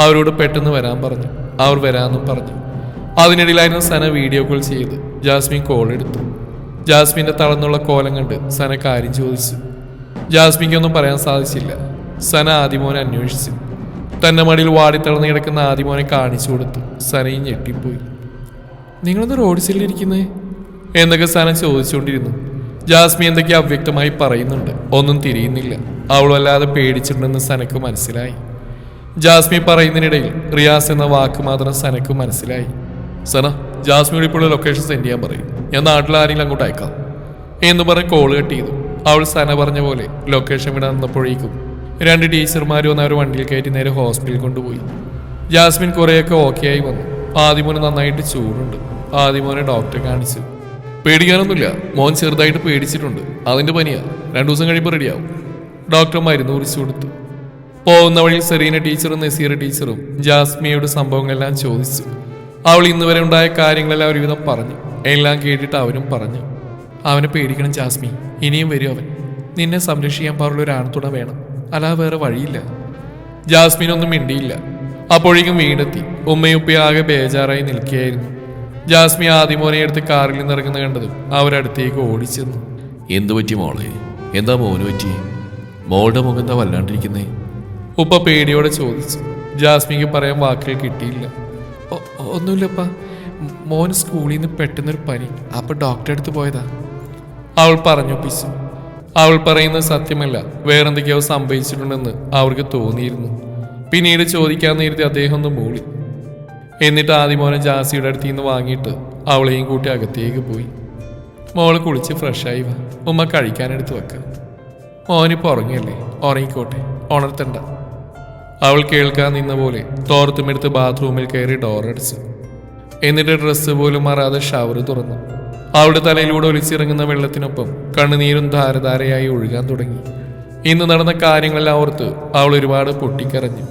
അവരോട് പെട്ടെന്ന് വരാൻ പറഞ്ഞു. അവർ വരാമെന്നും പറഞ്ഞു. അതിനിടയിലായിരുന്നു സന വീഡിയോ കോൾ ചെയ്ത് ജാസ്മിൻ കോൾ എടുത്തു. ജാസ്മിൻ്റെ തളർന്നുള്ള കോലം കണ്ട് സന കാര്യം ചോദിച്ചു. ജാസ്മിക്കൊന്നും പറയാൻ സാധിച്ചില്ല. സന ആദിമോനെ അന്വേഷിച്ചു. തൻ്റെ മടിയിൽ വാടിത്തളർന്ന് കിടക്കുന്ന ആദിമോനെ കാണിച്ചു കൊടുത്തു. സനയും ഞെട്ടിപ്പോയി. നിങ്ങളൊന്ന് റോഡ് സൈഡിലിരിക്കുന്നേ എന്നൊക്കെ സന ചോദിച്ചുകൊണ്ടിരുന്നു. ജാസ്മി എന്തൊക്കെ അവ്യക്തമായി പറയുന്നുണ്ട്. ഒന്നും തിരിയുന്നില്ല. അവൾ വല്ലാതെ പേടിച്ചിട്ടുണ്ടെന്ന് സനക്ക് മനസ്സിലായി. ജാസ്മി പറയുന്നതിനിടയിൽ റിയാസ് എന്ന വാക്ക് മാത്രം സനക്ക് മനസ്സിലായി. സന, ജാസ്മിയോട് ഇപ്പോൾ ലൊക്കേഷൻ സെൻഡ് ചെയ്യാൻ പറയും. ഞാൻ നാട്ടിൽ ആരെങ്കിലും അങ്ങോട്ട് അയക്കാം എന്ന് പറഞ്ഞ് കോൾ കട്ട് ചെയ്തു. അവൾ സന പറഞ്ഞ പോലെ ലൊക്കേഷൻ വിടാൻ നിന്നപ്പോഴേക്കും 2 ടീച്ചർമാർ വന്ന് അവർ വണ്ടിയിൽ കയറ്റി നേരെ ഹോസ്പിറ്റലിൽ കൊണ്ടുപോയി. ജാസ്മിൻ കുറേയൊക്കെ ഓക്കെ ആയി വന്നു. ആദിമോന് നന്നായിട്ട് ചൂടുണ്ട്. ആദിമോനെ ഡോക്ടറെ കാണിച്ചു. പേടിക്കാനൊന്നുമില്ല, മോൻ ചെറുതായിട്ട് പേടിച്ചിട്ടുണ്ട്. അതിൻ്റെ പനിയാ, 2 ദിവസം കഴിയുമ്പോൾ റെഡിയാവും. ഡോക്ടർ മരുന്ന് കുറിച്ചു കൊടുത്തു. പോകുന്ന വഴിയിൽ സെറീന ടീച്ചറും നസീറ ടീച്ചറും ജാസ്മിയോട് സംഭവങ്ങളെല്ലാം ചോദിച്ചു. അവൾ ഇന്നുവരെ ഉണ്ടായ കാര്യങ്ങളെല്ലാം ഒരുവിധം പറഞ്ഞു. എല്ലാം കേട്ടിട്ട് അവനും പറഞ്ഞു, അവനെ പേടിക്കണം ജാസ്മി, ഇനിയും വരും അവൻ. നിന്നെ സംരക്ഷിക്കാൻ പാടുള്ള ഒരു ആണത്തുണ വേണം, അല്ലാതെ വേറെ വഴിയില്ല. ജാസ്മിനൊന്നും മിണ്ടിയില്ല. അപ്പോഴേക്കും വീടെത്തി. ഉമ്മയും ഉപ്പയും ആകെ ബേജാറായി നിൽക്കുകയായിരുന്നു. ജാസ്മി ആദിമോനെ എടുത്ത് കാറിൽ നിന്ന് ഇറങ്ങുന്ന കണ്ടതും അവരടുത്തേക്ക് ഓടിച്ചെന്നു. എന്തു പറ്റി മോളെ? എന്താ മോന് പറ്റി? മോളുടെ മുഖം എന്താ വല്ലാണ്ടിരിക്കുന്നേ? ഉപ്പ പേടിയോടെ ചോദിച്ചു. ജാസ്മിക്ക് പറയാൻ വാക്കുകൾ കിട്ടിയില്ല. ഒന്നുമില്ലപ്പ, മോൻ സ്കൂളിൽ നിന്ന് പെട്ടെന്നൊരു പനി, അപ്പൊ ഡോക്ടറെ അടുത്ത് പോയതാ, അവൾ പറഞ്ഞൊപ്പിച്ചു. അവൾ പറയുന്നത് സത്യമല്ല, വേറെന്തൊക്കെയോ സംഭവിച്ചിട്ടുണ്ടെന്ന് അവർക്ക് തോന്നിയിരുന്നു. പിന്നീട് ചോദിക്കാൻ നേരത്തെ അദ്ദേഹം ഒന്ന് മൂളി. എന്നിട്ട് ആദിമോനെ ജാസിയുടെ അടുത്ത് നിന്ന് വാങ്ങിയിട്ട് അവളെയും കൂട്ടി അകത്തേക്ക് പോയി. മോള് കുളിച്ച് ഫ്രഷായി വാ, ഉമ്മ കഴിക്കാനെടുത്ത് വെക്കാം. മോനിപ്പോൾ ഉറങ്ങിയല്ലേ, ഉറങ്ങിക്കോട്ടെ, ഉണർത്തണ്ട. അവൾ കേൾക്കാൻ നിന്ന പോലെ തോർത്തുമെടുത്ത് ബാത്റൂമിൽ കയറി ഡോറടിച്ചു. എന്നിട്ട് ഡ്രസ്സ് പോലും മാറാതെ ഷവർ തുറന്നു. അവളുടെ തലയിലൂടെ ഒലിച്ചിറങ്ങുന്ന വെള്ളത്തിനൊപ്പം കണ്ണുനീരും ധാരധാരയായി ഒഴുകാൻ തുടങ്ങി. ഇന്ന് നടന്ന കാര്യങ്ങളെല്ലാം ഓർത്ത് അവൾ ഒരുപാട് പൊട്ടിക്കരഞ്ഞു.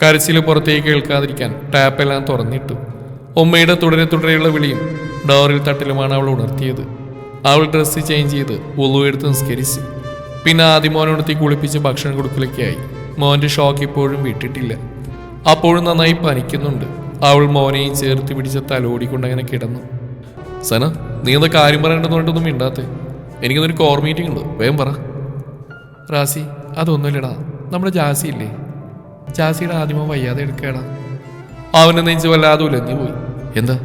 കരച്ചിൽ പുറത്തേക്ക് കേൾക്കാതിരിക്കാൻ ടാപ്പെല്ലാം തുറന്നിട്ടു. ഉമ്മയുടെ തുടരെയുള്ള വിളിയും ഡോറിൽ തട്ടലുമാണ് അവൾ ഉണർത്തിയത്. അവൾ ഡ്രസ്സ് ചേഞ്ച് ചെയ്ത് ഉളു എടുത്ത് നിസ്കരിച്ചു. പിന്നെ ആദിമോനോടത്തി കുളിപ്പിച്ച് ഭക്ഷണം കൊടുക്കലൊക്കെയായി. മോൻ്റെ ഷോക്ക് ഇപ്പോഴും വിട്ടിട്ടില്ല. അപ്പോഴും നന്നായി പനിക്കുന്നുണ്ട്. അവൾ മോനെയും ചേർത്ത് പിടിച്ച തലോടിക്കൊണ്ടങ്ങനെ കിടന്നു. സന, നീ എന്താ കാര്യം പറയേണ്ടതെന്ന് പറഞ്ഞിട്ടൊന്നും മിണ്ടാത്തേ? എനിക്കൊന്നൊരു കോർ മീറ്റിംഗ് ഉണ്ട്, വേഗം പറ. റാസി, അതൊന്നുമില്ലടാ, നമ്മുടെ ജാസി ഇല്ലേ, ജാസിയുടെ ആദിമോൻ വയ്യാതെ എടുക്കടാ. അവനെ നെഞ്ച് വല്ലാതെ ഉലഞ്ഞു പോയി. എന്താ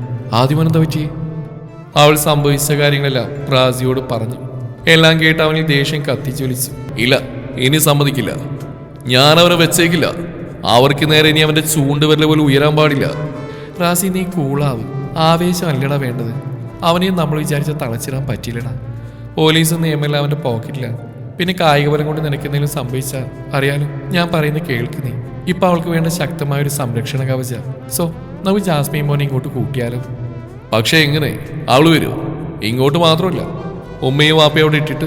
ആദിമോൻ എന്താ പറ്റി? അവൾ സംഭവിച്ച കാര്യങ്ങളെല്ലാം റാസിയോട് പറഞ്ഞു. എല്ലാം കേട്ട് അവനിൽ ദേഷ്യം കത്തിച്ചൊലിച്ചു. ഇല്ല, ഇനി സമ്മതിക്കില്ല. ഞാൻ അവനെ വെച്ചേക്കില്ല. അവർക്ക് നേരെ ഇനി അവന്റെ ചൂണ്ടുവരല് പോലും ഉയരാൻ പാടില്ല. റാസി, നീ കൂളാവും. ആവേശം അല്ലടാ വേണ്ടത്. അവനെയും നമ്മൾ വിചാരിച്ച തളച്ചിടാൻ പറ്റില്ലടാ. പോലീസും നിയമമെല്ലാം അവന്റെ പോക്കറ്റിലാണ്. പിന്നെ കായികബലം കൊണ്ട് നിനക്കെന്തെങ്കിലും സംഭവിച്ചാൽ അറിയാലോ, ഞാൻ പറയുന്നത് കേൾക്കുന്നേ. ഇപ്പൊ അവൾക്ക് വേണ്ട ശക്തമായൊരു സംരക്ഷണ കവച. സോ നമുക്ക് ജാസ്മിൻ മോനെ ഇങ്ങോട്ട് കൂട്ടിയാലോ? പക്ഷെ എങ്ങനെ? അവള് വരുമോ? ഇങ്ങോട്ട് മാത്രമല്ല, ഉമ്മയും വാപ്പയും അവിടെ ഇട്ടിട്ട്.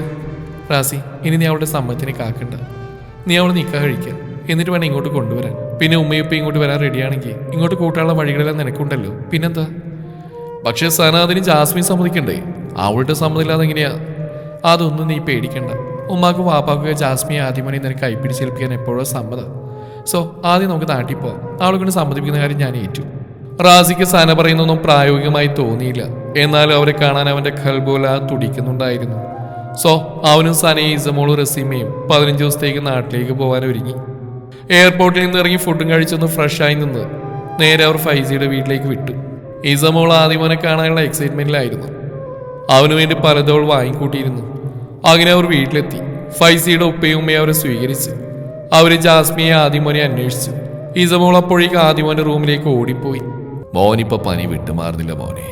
റാസി, ഇനി നീ അവളുടെ സമ്മതത്തിന് കാക്കണ്ട. നീ അവൾ നിൽക്കാൻ കഴിക്കുക, എന്നിട്ട് വേണം ഇങ്ങോട്ട് കൊണ്ടുവരാൻ. പിന്നെ ഉമ്മയും ഇങ്ങോട്ട് വരാൻ റെഡിയാണെങ്കിൽ ഇങ്ങോട്ട് കൂട്ടാനുള്ള വഴികളെല്ലാം നിനക്കുണ്ടല്ലോ, പിന്നെന്താ? പക്ഷെ സന അതിന് ജാസ്മിൻ സമ്മതിക്കണ്ടേ? അവളുടെ സമ്മതമില്ലാതെ എങ്ങനെയാ? അതൊന്നും നീ പേടിക്കണ്ട. ഉമ്മാക്കും വാപ്പാക്കും ജാസ്മിയെ ആദ്യമനെ നിനക്ക് കൈപ്പിടിച്ചേൽപ്പിക്കാൻ എപ്പോഴോ സമ്മതം. സോ ആദ്യം നമുക്ക് നാട്ടിൽ പോവാം. അവളെ കൊണ്ട് സമ്മതിപ്പിക്കുന്ന കാര്യം ഞാൻ ഏറ്റു. റാസിക്ക് സന പറയുന്നൊന്നും പ്രായോഗികമായി തോന്നിയില്ല. എന്നാലും അവരെ കാണാൻ അവന്റെ ഖൽബോല തുടിക്കുന്നുണ്ടായിരുന്നു. സോ അവനും സനയും ഇസമോളും റസീമയും 15 ദിവസത്തേക്ക് നാട്ടിലേക്ക് പോകാൻ ഒരുങ്ങി. എയർപോർട്ടിൽ നിന്ന് ഇറങ്ങി ഫുഡും കഴിച്ചൊന്ന് ഫ്രഷായി നിന്ന് നേരെ അവർ ഫൈസിയുടെ വീട്ടിലേക്ക് വിട്ടു. ഇസമോൾ ആദിമോനെ കാണാനുള്ള എക്സൈറ്റ്മെന്റിലായിരുന്നു. അവന് വേണ്ടി പലതവൾ വാങ്ങിക്കൂട്ടിയിരുന്നു. അങ്ങനെ അവർ വീട്ടിലെത്തി. ഫൈസിയുടെ ഉപ്പയും ഉമ്മയും അവരെ സ്വീകരിച്ചു. അവര് ജാസ്മിയെ ആദിമോനെ അന്വേഷിച്ചു. ഇസമോൾ അപ്പോഴേക്ക് ആദിമോന്റെ റൂമിലേക്ക് ഓടിപ്പോയി. മോനിപ്പോ പനി വിട്ടുമാറുന്നില്ല മോനെ.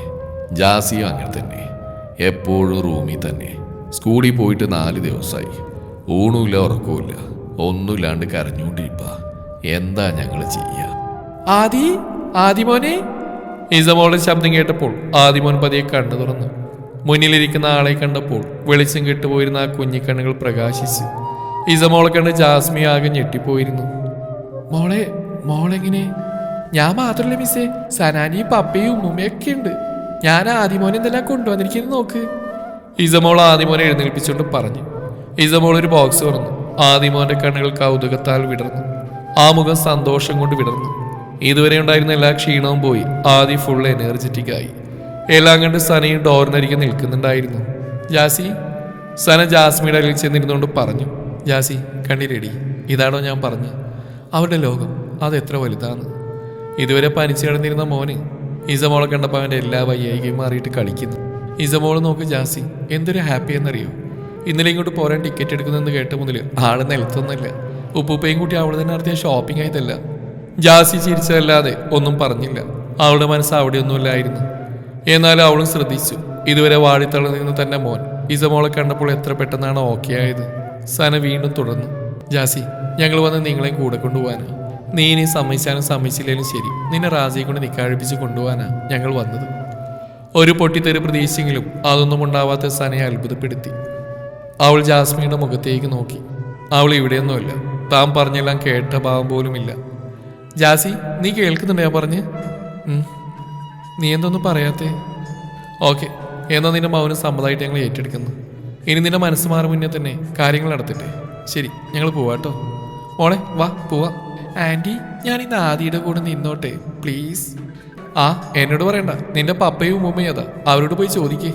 ജാസിയും അങ്ങനെ തന്നെ, എപ്പോഴും റൂമിൽ തന്നെ. സ്കൂളിൽ പോയിട്ട് 4 ദിവസമായി. ഊണുമില്ല, ഉറക്കവുമില്ല, ഒന്നുമില്ലാണ്ട് കരഞ്ഞുകൊണ്ടിരിപ്പ. എന്താ ഞങ്ങൾ ചെയ്യാ? ആദിമോനെ. ഇസമോളുടെ ശബ്ദം കേട്ടപ്പോൾ ആദിമോൻ പതിയെ കണ്ണു തുറന്നു. മുന്നിലിരിക്കുന്ന ആളെ കണ്ടപ്പോൾ വെളിച്ചം കെട്ടുപോയിരുന്ന ആ കുഞ്ഞിക്കണ്ണുകൾ പ്രകാശിച്ചു. ഇസമോളെ കണ്ട് ജാസ്മി ആകെ ഞെട്ടിപ്പോയിരുന്നു. മോളെങ്ങനെ? ഞാൻ മാത്രമല്ല മിസ്സേ, സനാനിയും പപ്പയും ഉമ്മയൊക്കെ ഉണ്ട്. ഞാൻ ആദിമോനെ എന്തെല്ലാം കൊണ്ടുവന്നിരിക്കുന്നത് നോക്ക്. ഇസമോൾ ആദിമോനെ എഴുന്നേൽപ്പിച്ചുകൊണ്ട് പറഞ്ഞു. ഇസമോൾ ഒരു ബോക്സ് തുറന്നു. ആദിമോന്റെ കണ്ണുകൾ കൗതുകത്താൽ വിടർന്നു. ആ മുഖം സന്തോഷം കൊണ്ട് വിടർന്നു. ഇതുവരെ ഉണ്ടായിരുന്ന എല്ലാ ക്ഷീണവും പോയി. ആദി ഫുൾ എനർജറ്റിക് ആയി. എല്ലാം കണ്ട് സനയും ഡോറിനരികെ നിൽക്കുന്നുണ്ടായിരുന്നു. ജാസി. സന ജാസ്മിയുടെ അരികിൽ ചെന്നിരുന്നുകൊണ്ട് പറഞ്ഞു. ജാസി, കണ്ടില്ലേടി, ഇതാണോ ഞാൻ പറഞ്ഞു? അവരുടെ ലോകം അതെത്ര വലുതാണ്. ഇതുവരെ പനിച്ചു കിടന്നിരുന്ന മോന് ഇസമോളെ കണ്ടപ്പോൾ അവൻ്റെ എല്ലാ വയ്യായികയും മാറിയിട്ട് കളിക്കുന്നു. ഇസമോള് നോക്ക് ജാസി, എന്തൊരു ഹാപ്പി എന്നറിയോ? ഇന്നലെ ഇങ്ങോട്ട് പോരാൻ ടിക്കറ്റ് എടുക്കുന്നതെന്ന് കേട്ട മുതൽ ആള് നിലത്തൊന്നുമില്ല. ഉപ്പുപ്പയും കൂട്ടി അവൾ തന്നെ നടത്തിയ ഷോപ്പിംഗ് ആയതല്ല. ജാസി ചിരിച്ചതല്ലാതെ ഒന്നും പറഞ്ഞില്ല. അവളുടെ മനസ്സ് അവിടെയൊന്നുമില്ലായിരുന്നു. എന്നാലും അവളും ശ്രദ്ധിച്ചു. ഇതുവരെ വാടിത്തളർന്നിരുന്ന തന്നെ മോൻ ഇസമോളെ കണ്ടപ്പോൾ എത്ര പെട്ടെന്നാണ് ഓക്കെ ആയത്. സന വീണ്ടും തുടർന്നു. ജാസി, ഞങ്ങൾ വന്ന് നിങ്ങളെയും കൂടെ കൊണ്ടുപോകാനാ. നീ ഇനി സമ്മതിച്ചാലും സമ്മതിച്ചില്ലേലും ശരി, നിന്നെ റാസിയെ കൊണ്ട് നിക്കാഴിപ്പിച്ച് കൊണ്ടുപോകാനാ ഞങ്ങൾ വന്നത്. ഒരു പൊട്ടിത്തെറി പ്രതീക്ഷിച്ചെങ്കിലും അതൊന്നും ഉണ്ടാവാത്ത സനയെ അത്ഭുതപ്പെടുത്തി. അവൾ ജാസ്മിയുടെ മുഖത്തേക്ക് നോക്കി. അവൾ ഇവിടെയൊന്നുമില്ല. താൻ പറഞ്ഞെല്ലാം കേട്ട ഭാവം പോലുമില്ല. ജാസി, നീ കേൾക്കുന്നുണ്ടോ ഞാൻ പറഞ്ഞ്? നീ എന്തൊന്നും പറയാത്തേ? ഓക്കെ, എന്നാ നിന്റെ മൗനം സമ്മതമായിട്ട് ഞങ്ങൾ ഏറ്റെടുക്കുന്നു. ഇനി നിന്റെ മനസ്സ് മാറും മുന്നേ തന്നെ കാര്യങ്ങൾ നടത്തിട്ടെ. ശരി, ഞങ്ങൾ പോവാട്ടോ. മോളെ വാ, പോവാ. ആൻറ്റി, ഞാൻ ഇന്ന് ആദിയുടെ കൂടെ നിന്നോട്ടെ പ്ലീസ്. ആ, എന്നോട് പറയണ്ട, നിന്റെ പപ്പയും ഉമ്മയും അതാ, അവരോട് പോയി ചോദിക്കേ.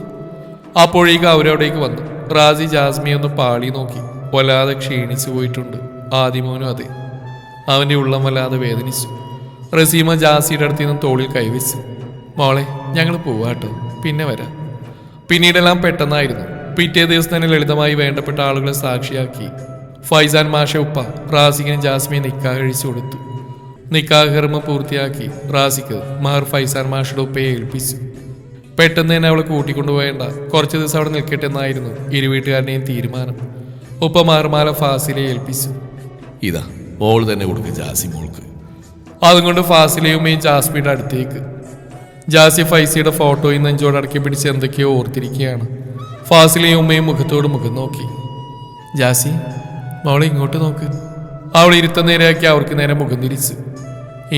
അപ്പോഴേക്ക് അവരവിടേക്ക് വന്നു. റാസി ജാസ്മിയെ ഒന്ന് പാളി നോക്കി. വല്ലാതെ ക്ഷീണിച്ചു പോയിട്ടുണ്ട്. ആദിമോനും അതെ. അവൻ്റെ ഉള്ളം വല്ലാതെ വേദനിച്ചു. റസീമ ജാസിയുടെ അടുത്ത് നിന്ന് തോളിൽ കൈവച്ചു. മോളെ, ഞങ്ങൾ പോവാട്ടോ, പിന്നെ വരാം. പിന്നീടെല്ലാം പെട്ടെന്നായിരുന്നു. പിറ്റേ ദിവസം തന്നെ ലളിതമായി വേണ്ടപ്പെട്ട ആളുകളെ സാക്ഷിയാക്കി ഫൈസാൻ മാഷ ഉപ്പ റാസിക്കിന് ജാസ്മിയെ നിക്കാഹ് കഴിച്ചു കൊടുത്തു. നിക്കാഹ് കർമ്മം പൂർത്തിയാക്കി റാസിക്ക് മഹർ ഫൈസാൻ മാഷയുടെ ഉപ്പയെ ഏൽപ്പിച്ചു. പെട്ടെന്ന് തന്നെ അവളെ കൂട്ടിക്കൊണ്ടുപോയേണ്ട, കുറച്ച് ദിവസം അവിടെ നിൽക്കട്ടെ എന്നായിരുന്നു ഇരു വീട്ടുകാരുടെയും തീരുമാനം. ഉപ്പ മഹർമാല ഫാസിലെ ഏൽപ്പിച്ചു. ഇതാ മോൾ തന്നെ കൊടുക്കുക ജാസി മോൾക്ക്. അതുകൊണ്ട് ഫാസിലയുമ്മയും ജാസ്മിയുടെ അടുത്തേക്ക്. ജാസി ഫൈസിയുടെ ഫോട്ടോയിൽ നെഞ്ചോടടക്കി പിടിച്ച് എന്തൊക്കെയോ ഓർത്തിരിക്കുകയാണ്. ഫാസിലയും ഉമ്മയും മുഖത്തോട് മുഖം നോക്കി. ജാസി, മോളെ ഇങ്ങോട്ട് നോക്ക്. അവൾ ഇരുത്ത നേരെയാക്കി അവർക്ക് നേരെ മുഖം തിരിച്ചു.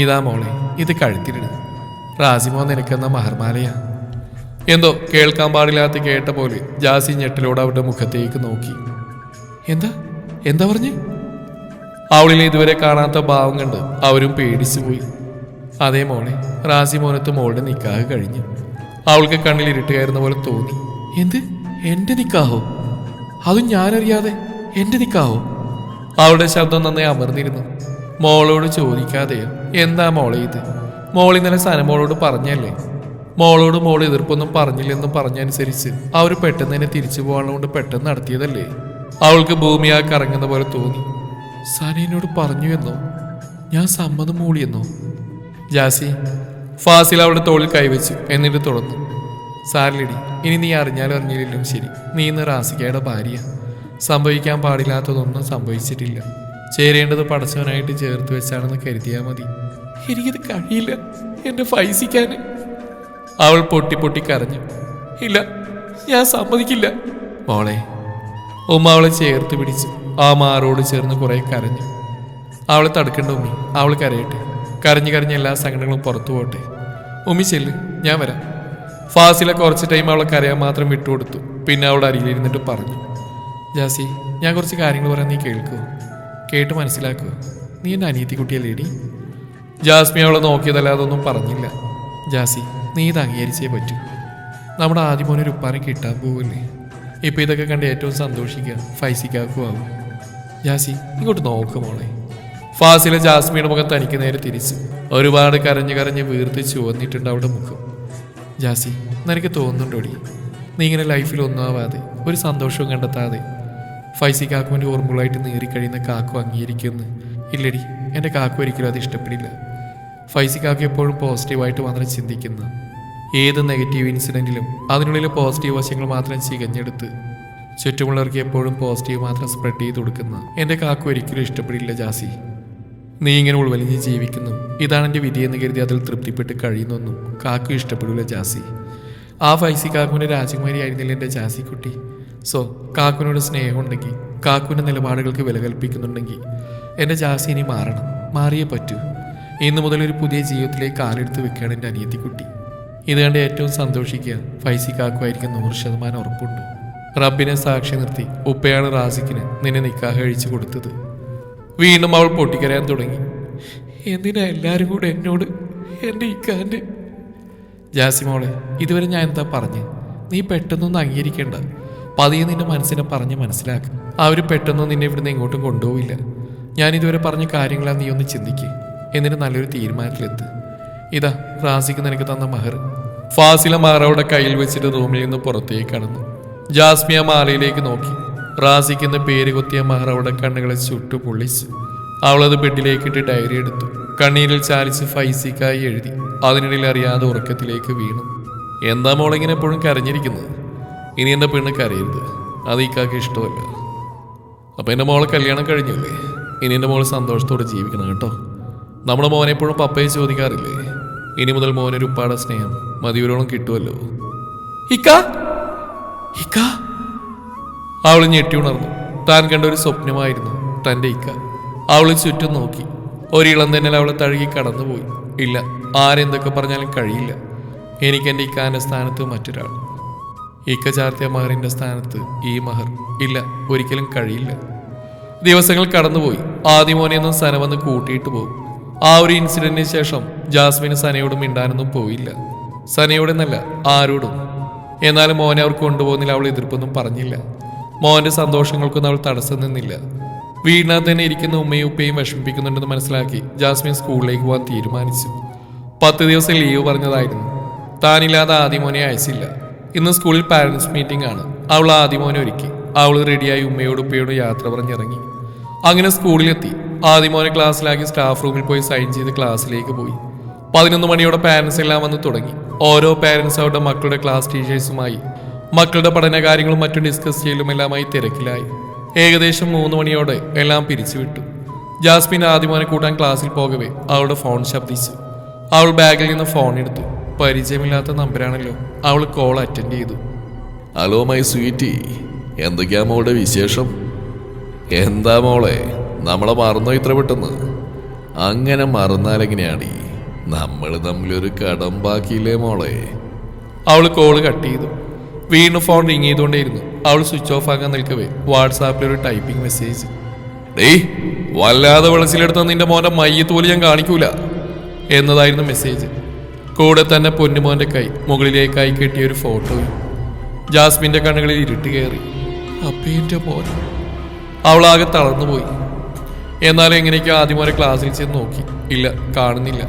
ഇതാ മോളെ, ഇത് കഴുത്തിലിടും. റാസിമോ നിനക്കെന്ന മഹർമാലയാ. എന്തോ കേൾക്കാൻ പാടില്ലാത്ത കേട്ട പോലെ ജാസി ഞെട്ടലോട് അവരുടെ മുഖത്തേക്ക് നോക്കി. എന്താ എന്താ പറഞ്ഞേ? അവളിൽ ഇതുവരെ കാണാത്ത ഭാവം കണ്ട് അവരും പേടിച്ചു പോയി. അതേ മോളെ, റാസി മോനത്ത് മോളുടെ നിക്കാഹ് കഴിഞ്ഞു. അവൾക്ക് കണ്ണിൽ ഇരുട്ടുകയറുന്ന പോലെ തോന്നി. എന്ത്, എന്റെ നിക്കാഹോ? അതും ഞാനറിയാതെ എന്റെ നിക്കാഹോ? അവളുടെ ശബ്ദം നന്നായി അമർന്നിരുന്നു. മോളോട് ചോദിക്കാതെയോ? എന്താ മോളെ ഇത്? മോൾ ഇന്നലെ സനമോളോട് പറഞ്ഞല്ലേ? മോളോട് മോൾ എതിർപ്പൊന്നും പറഞ്ഞില്ലെന്നും പറഞ്ഞനുസരിച്ച് അവർ പെട്ടെന്ന് തന്നെ തിരിച്ചു പോകാനുകൊണ്ട് പെട്ടെന്ന് നടത്തിയതല്ലേ? അവൾക്ക് ഭൂമിയാ കറങ്ങുന്ന പോലെ തോന്നി. സനയോട് പറഞ്ഞു എന്നോ? ഞാൻ സമ്മതം മൂളിയെന്നോ? ജാസി, ഫാസിൽ അവളുടെ തോളിൽ കൈവച്ചു. എന്നിട്ട് തുടർന്നു. സാരിലടി, ഇനി നീ അറിഞ്ഞാലും അറിഞ്ഞില്ലെങ്കിലും ശരി, നീ ഇന്ന് റാസിക്കയുടെ ഭാര്യ. സംഭവിക്കാൻ പാടില്ലാത്തതൊന്നും സംഭവിച്ചിട്ടില്ല. ചേരേണ്ടത് പടച്ചവനായിട്ട് ചേർത്ത് വെച്ചാണെന്ന് കരുതിയാൽ മതി. എനിക്കിത് കഴിയില്ല എന്റെ ഫൈസിക്കാൻ. അവൾ പൊട്ടി പൊട്ടി കരഞ്ഞു. ഇല്ല, ഞാൻ സമ്മതിക്കില്ല. മോളെ, ഉമ്മ അവളെ ചേർത്ത് പിടിച്ചു. ആ മാറോട് ചേർന്ന് കുറെ കരഞ്ഞു. അവളെ തടുക്കണ്ട ഉമ്മി, അവൾ കരയട്ടെ. കരഞ്ഞു കരഞ്ഞ എല്ലാ സങ്കടങ്ങളും പുറത്തു പോട്ടെ. ഉമ്മി ചെല്ല്, ഞാൻ വരാം. ഫാസില കുറച്ച് ടൈം അവളെ കരയാൻ മാത്രം വിട്ടുകൊടുത്തു. പിന്നെ അവളുടെ അരിയിലിരുന്നിട്ട് പറഞ്ഞു. ജാസി, ഞാൻ കുറച്ച് കാര്യങ്ങൾ പറയാൻ നീ കേൾക്കുമോ? കേട്ട് മനസ്സിലാക്കുമോ? നീ എൻ്റെ അനിയത്തി കുട്ടിയല്ലേടി? ജാസ്മി അവളെ നോക്കിയതല്ലാതെ ഒന്നും പറഞ്ഞില്ല. ജാസി, നീ ഇത് അംഗീകരിച്ചേ പറ്റൂ. നമ്മുടെ ആദ്യമോനൊരു ഉപ്പാനെ കിട്ടാൻ പോവല്ലേ? ഇപ്പം ഇതൊക്കെ കണ്ട് ഏറ്റവും സന്തോഷിക്കുക ഫൈസിക്കാക്കും ആവും. ജാസി, ഇങ്ങോട്ട് നോക്ക് മോളെ. ഫാസില ജാസ്മിയുടെ മുഖം തനിക്ക് നേരെ തിരിച്ചു. ഒരുപാട് കരഞ്ഞ് കരഞ്ഞ് വീർത്ത് ചുവന്നിട്ടുണ്ട് അവളുടെ മുഖം. ജാസി, നിനക്ക് തോന്നുന്നുണ്ടോടി നീ ഇങ്ങനെ ലൈഫിൽ ഒന്നും ആവാതെ ഒരു സന്തോഷവും കണ്ടെത്താതെ ഫൈസി കാക്കുവിൻ്റെ ഓർമ്മകളായിട്ട് നേറിക്കഴിയുന്ന കാക്കു അംഗീകരിക്കുമെന്ന്? ഇല്ലടി, എൻ്റെ കാക്കു ഒരിക്കലും അത് ഇഷ്ടപ്പെടില്ല. ഫൈസി കാക്കു എപ്പോഴും പോസിറ്റീവായിട്ട് മാത്രം ചിന്തിക്കുന്ന, ഏത് നെഗറ്റീവ് ഇൻസിഡൻറ്റിലും അതിനുള്ളിലെ പോസിറ്റീവ് വശങ്ങൾ മാത്രം ചികഞ്ഞെടുത്ത് ചുറ്റുമുള്ളവർക്ക് എപ്പോഴും പോസിറ്റീവ് മാത്രം സ്പ്രെഡ് ചെയ്ത് കൊടുക്കുന്ന എൻ്റെ കാക്കു ഒരിക്കലും ഇഷ്ടപ്പെടില്ല. ജാസി, നീ ഇങ്ങനെ ഉൾവലിഞ്ഞ് ജീവിക്കുന്നു, ഇതാണ് എൻ്റെ വിധിയെന്ന് കരുതി അതിൽ തൃപ്തിപ്പെട്ട് കഴിയുന്നൊന്നും കാക്കു ഇഷ്ടപ്പെടില്ല. ജാസി, ആ ഫൈസി കാക്കുവിൻ്റെ രാജകുമാരി ആയിരുന്നില്ല എൻ്റെ ജാസി കുട്ടി. സോ കാക്കുവിനോട് സ്നേഹമുണ്ടെങ്കിൽ, കാക്കുവിൻ്റെ നിലപാടുകൾക്ക് വില കൽപ്പിക്കുന്നുണ്ടെങ്കിൽ എൻ്റെ ജാസി ഇനി മാറണം. മാറിയേ പറ്റൂ. ഇന്നു മുതൽ ഒരു പുതിയ ജീവിതത്തിലേക്ക് കാലെടുത്ത് വെക്കുകയാണ് എൻ്റെ അനിയത്തിക്കുട്ടി. ഇത് കണ്ട് ഏറ്റവും സന്തോഷിക്കുക ഫൈസി കാക്കുമായിരിക്കും 100% ഉറപ്പുണ്ട്. റബ്ബിനെ സാക്ഷി നിർത്തി ഉപ്പയാണ് റാസിക്കിന് നിന്നെ നിക്കാഹ് കഴിച്ചു കൊടുത്തത്. വീണ്ടും അവൾ പൊട്ടിക്കരയാൻ തുടങ്ങി. എന്തിനാ എല്ലാവരും കൂടെ എന്നോട് എൻ്റെ ഇക്കാൻ്റെ? ജാസി മോളെ, ഇതുവരെ ഞാൻ എന്താ പറഞ്ഞ്? നീ പെട്ടെന്നൊന്നും അംഗീകരിക്കേണ്ട. പതിയെ നിന്റെ മനസ്സിനെ പറഞ്ഞ് മനസ്സിലാക്കുക. അവർ പെട്ടെന്ന് നിന്നെ ഇവിടുന്ന് എങ്ങോട്ടും കൊണ്ടുപോവില്ല. ഞാനിതുവരെ പറഞ്ഞ കാര്യങ്ങളാണ് നീ ഒന്ന് ചിന്തിക്കുക. എന്നിട്ട് നല്ലൊരു തീരുമാനത്തിലെത്ത്. ഇതാ റാസിക്ക് നിനക്ക് തന്ന മഹർ. ഫാസില മഹറയുടെ കയ്യിൽ വെച്ചിട്ട് റൂമിൽ നിന്ന് പുറത്തേക്ക് കടന്നു. ജാസ്മിയ മാലയിലേക്ക് നോക്കി. റാസിക്കെന്ന് പേര് കൊത്തിയ മഹറയുടെ കണ്ണുകളെ ചുട്ടു പൊള്ളിച്ചു. അവളത് ബെഡിലേക്കിട്ട് ഡയറി എടുത്തു. കണ്ണീരിൽ ചാലിച്ച് ഫൈസിക്കായി എഴുതി. അതിനിടയിൽ അറിയാതെ ഉറക്കത്തിലേക്ക് വീണു. എന്താ മോളിങ്ങനെ എപ്പോഴും കരഞ്ഞിരിക്കുന്നത്? ഇനി എൻ്റെ പെണ്ണ് കരയരുത്, അത് ഇക്കാക്ക് ഇഷ്ടമല്ല. അപ്പം എൻ്റെ മോളെ കല്യാണം കഴിഞ്ഞില്ലേ? ഇനി എൻ്റെ മോള് സന്തോഷത്തോടെ ജീവിക്കണം കേട്ടോ. നമ്മുടെ മോനെ എപ്പോഴും പപ്പയെ ചോദിക്കാറില്ലേ? ഇനി മുതൽ മോനൊരു ഉപ്പാടെ സ്നേഹം മതിയോളം കിട്ടുമല്ലോ. ഇക്ക ഇക്ക അവൾ ഞെട്ടി ഉണർന്നു. താൻ കണ്ട ഒരു സ്വപ്നമായിരുന്നു. തൻ്റെ ഇക്ക. അവൾ ചുറ്റും നോക്കി. ഒരിളം തന്നെ അവളെ തഴുകി കടന്നുപോയി. ഇല്ല, ആരെന്തൊക്കെ പറഞ്ഞാലും കഴിയില്ല. എനിക്ക് എൻ്റെ ഇക്കാൻ്റെ സ്ഥാനത്ത് മറ്റൊരാൾ. ഇക്ക ചാർത്തിയ മഹറിൻ്റെ സ്ഥാനത്ത് ഈ മഹർ. ഇല്ല, ഒരിക്കലും കഴിയില്ല. ദിവസങ്ങൾ കടന്നുപോയി. ആദ്യമോനെയൊന്നും സന വന്ന് കൂട്ടിയിട്ട് പോകും. ആ ഒരു ഇൻസിഡന്റിന് ശേഷം ജാസ്മിന് സനയോട് മിണ്ടാനൊന്നും പോയില്ല. സനയോടെന്നല്ല, ആരോടും. എന്നാലും മോനെ അവർക്ക് കൊണ്ടുപോകുന്നില്ല അവൾ എതിർപ്പൊന്നും പറഞ്ഞില്ല. മോന്റെ സന്തോഷങ്ങൾക്കൊന്നും അവൾ തടസ്സം നിന്നില്ല. വീടിനകത്ത് തന്നെ ഇരിക്കുന്ന ഉമ്മയും ഉപ്പയും വിഷമിപ്പിക്കുന്നുണ്ടെന്ന് മനസ്സിലാക്കി ജാസ്മിൻ സ്കൂളിലേക്ക് പോകാൻ തീരുമാനിച്ചു. 10 ദിവസം ലീവ് പറഞ്ഞതായിരുന്നു. താനില്ലാതെ ആദ്യമോനെ അയച്ചില്ല. ഇന്ന് സ്കൂളിൽ പാരന്റ്സ് മീറ്റിംഗ് ആണ്. അവൾ ആദ്യമോനെ ഒരുക്കി. അവൾ റെഡിയായി ഉമ്മയോടും ഉപ്പയോടും യാത്ര പറഞ്ഞിറങ്ങി. അങ്ങനെ സ്കൂളിലെത്തി. ആദ്യമോനെ ക്ലാസ്സിലാക്കി സ്റ്റാഫ് റൂമിൽ പോയി സൈൻ ചെയ്ത് ക്ലാസ്സിലേക്ക് പോയി. 11 മണിയോടെ പാരന്റ്സ് എല്ലാം വന്ന് തുടങ്ങി. ഓരോ പാരന്റ്സ് അവരുടെ മക്കളുടെ ക്ലാസ് ടീച്ചേഴ്സുമായി മക്കളുടെ പഠനകാര്യങ്ങളും മറ്റും ഡിസ്കസ് ചെയ്യലുമെല്ലാമായി തിരക്കിലായി. ഏകദേശം 3 മണിയോടെ എല്ലാം പിരിച്ചുവിട്ടു. ജാസ്മിൻ ആദ്യമോനെ കൂട്ടാൻ ക്ലാസ്സിൽ പോകവേ അവളുടെ ഫോൺ ശബ്ദിച്ചു. അവൾ ബാഗിൽ നിന്ന് ഫോൺ എടുത്തു. പരിചയമില്ലാത്ത നമ്പരാണല്ലോ. അവൾ കോൾ അറ്റൻഡ് ചെയ്തു. ഹലോ മൈ സ്വീറ്റി, എന്തൊക്കെയാ മോളുടെ വിശേഷം? എന്താ മോളെ, നമ്മളെ മറന്നോ ഇത്ര പെട്ടെന്ന്? അങ്ങനെ മറന്നാലെങ്ങനെയാണീ? നമ്മൾ തമ്മിലൊരു കടം ബാക്കിയില്ലേ മോളെ? അവൾ കോള് കട്ട് ചെയ്തു. വീണ്ടും ഫോൺ റിങ് ചെയ്തുകൊണ്ടേയിരുന്നു. അവൾ സ്വിച്ച് ഓഫ് ആക്കാൻ നിൽക്കവേ വാട്സാപ്പിൽ ഒരു ടൈപ്പിംഗ് മെസ്സേജ്. ഡേയ്, വല്ലാതെ വെളച്ചിലെടുത്ത നിന്റെ മോന്റെ മയ്യത്ത് പോലും ഞാൻ കാണിക്കൂല എന്നതായിരുന്നു മെസ്സേജ്. കൂടെ തന്നെ പൊന്നുമോന്റെ കൈ മുകളിലേക്കായി കെട്ടിയ ഒരു ഫോട്ടോയും. ജാസ്മിന്റെ കണ്ണുകളിൽ ഇരുട്ട് കയറി. അപ്പേന്റെ മോൻ. അവളാകെ തളർന്നുപോയി. എന്നാലും എങ്ങനെയൊക്കെ ആദ്യമോനെ ക്ലാസ്സിൽ ചെന്ന് നോക്കി. ഇല്ല, കാണുന്നില്ല.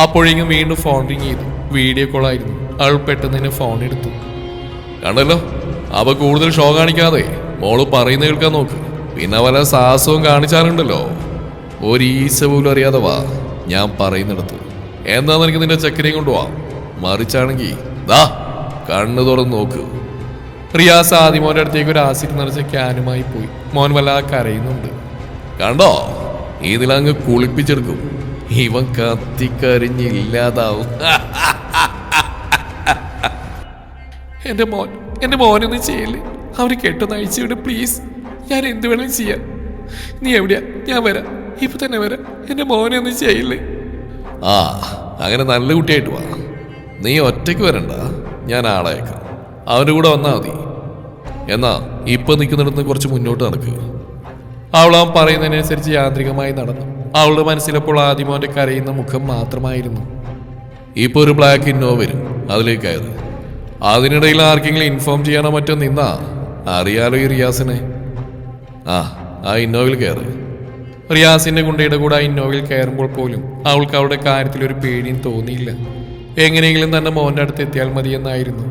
അപ്പോഴേക്കും വീണ്ടും ഫോൺ റിങ് ചെയ്തു. വീഡിയോ കോളായിരുന്നു. അവൾ പെട്ടെന്ന് തന്നെ ഫോൺ എടുത്തു. കണ്ടല്ലോ, അവ കൂടുതൽ ഷോ കാണിക്കാതെ മോള് പറയുന്ന കേൾക്കാൻ നോക്ക്. പിന്നെ വല്ല സാഹസവും കാണിച്ചാലുണ്ടല്ലോ, ഒരു ഈസ പോലും അറിയാതെ വാ ഞാൻ പറയുന്നിടത്ത്. എന്താ നിനക്ക് നിന്റെ ചക്കരയും കൊണ്ടുപോവാം. മറിച്ചാണെങ്കിൽ ദാ കണ്ണു തുറന്ന് നോക്ക്. റിയാസ് ആദ്യമോന്റെ അടുത്തേക്ക് ഒരു ആസിഡ് നിറച്ച ക്യാനുമായി പോയി. മോൻ വല്ലാതെ കരയുന്നുണ്ട്. കണ്ടോ, ഇതിലങ്ങ് കുളിപ്പിച്ചെടുക്കും. ഇവൻ കത്തിക്കരിഞ്ഞില്ലാതാവും. എന്റെ മോനൊന്നും ചെയ്യല്ലേ. അവര് കെട്ടൊന്ന് അഴിച്ചുവിട് പ്ലീസ്. ഞാൻ എന്ത് വേണമെങ്കിലും ചെയ്യാം. നീ എവിടെയാ? ഞാൻ വരാം, ഇപ്പൊ തന്നെ വരാം. എന്റെ മോനെ ഒന്നും ചെയ്യില്ലേ. ആ, അങ്ങനെ നല്ല കുട്ടിയായിട്ട് വാ. നീ ഒറ്റയ്ക്ക് വരണ്ട, ഞാൻ ആളയക്കാം. അവൻ്റെ കൂടെ വന്നാൽ മതി. എന്നാ ഇപ്പൊ നിൽക്കുന്നിടത്ത് കുറച്ച് മുന്നോട്ട് നടക്കുക. അവൻ പറയുന്നതിനനുസരിച്ച് യാന്ത്രികമായി നടന്നു. അവളുടെ മനസ്സിലപ്പോൾ ആദ്യമോന്റെ കരയുന്ന മുഖം മാത്രമായിരുന്നു. ഇപ്പൊ ഒരു ബ്ലാക്ക് ഇന്നോവ വരും, അതിലേക്ക് കയറ്. അതിനിടയിൽ ആർക്കെങ്കിലും ഇൻഫോം ചെയ്യാനോ മറ്റോ നിന്നാ അറിയാലോ ഈ റിയാസിനെ. ആ ഇന്നോവയിൽ കയറ്. റിയാസിന്റെ ഗുണ്ടയുടെ കൂടെ ആ ഇന്നോവയിൽ കയറുമ്പോൾ പോലും അവൾക്ക് അവളുടെ കാര്യത്തിൽ ഒരു പേടിയും തോന്നിയില്ല. എങ്ങനെയെങ്കിലും തന്നെ മോന്റെ അടുത്ത് എത്തിയാൽ മതിയെന്നായിരുന്നു.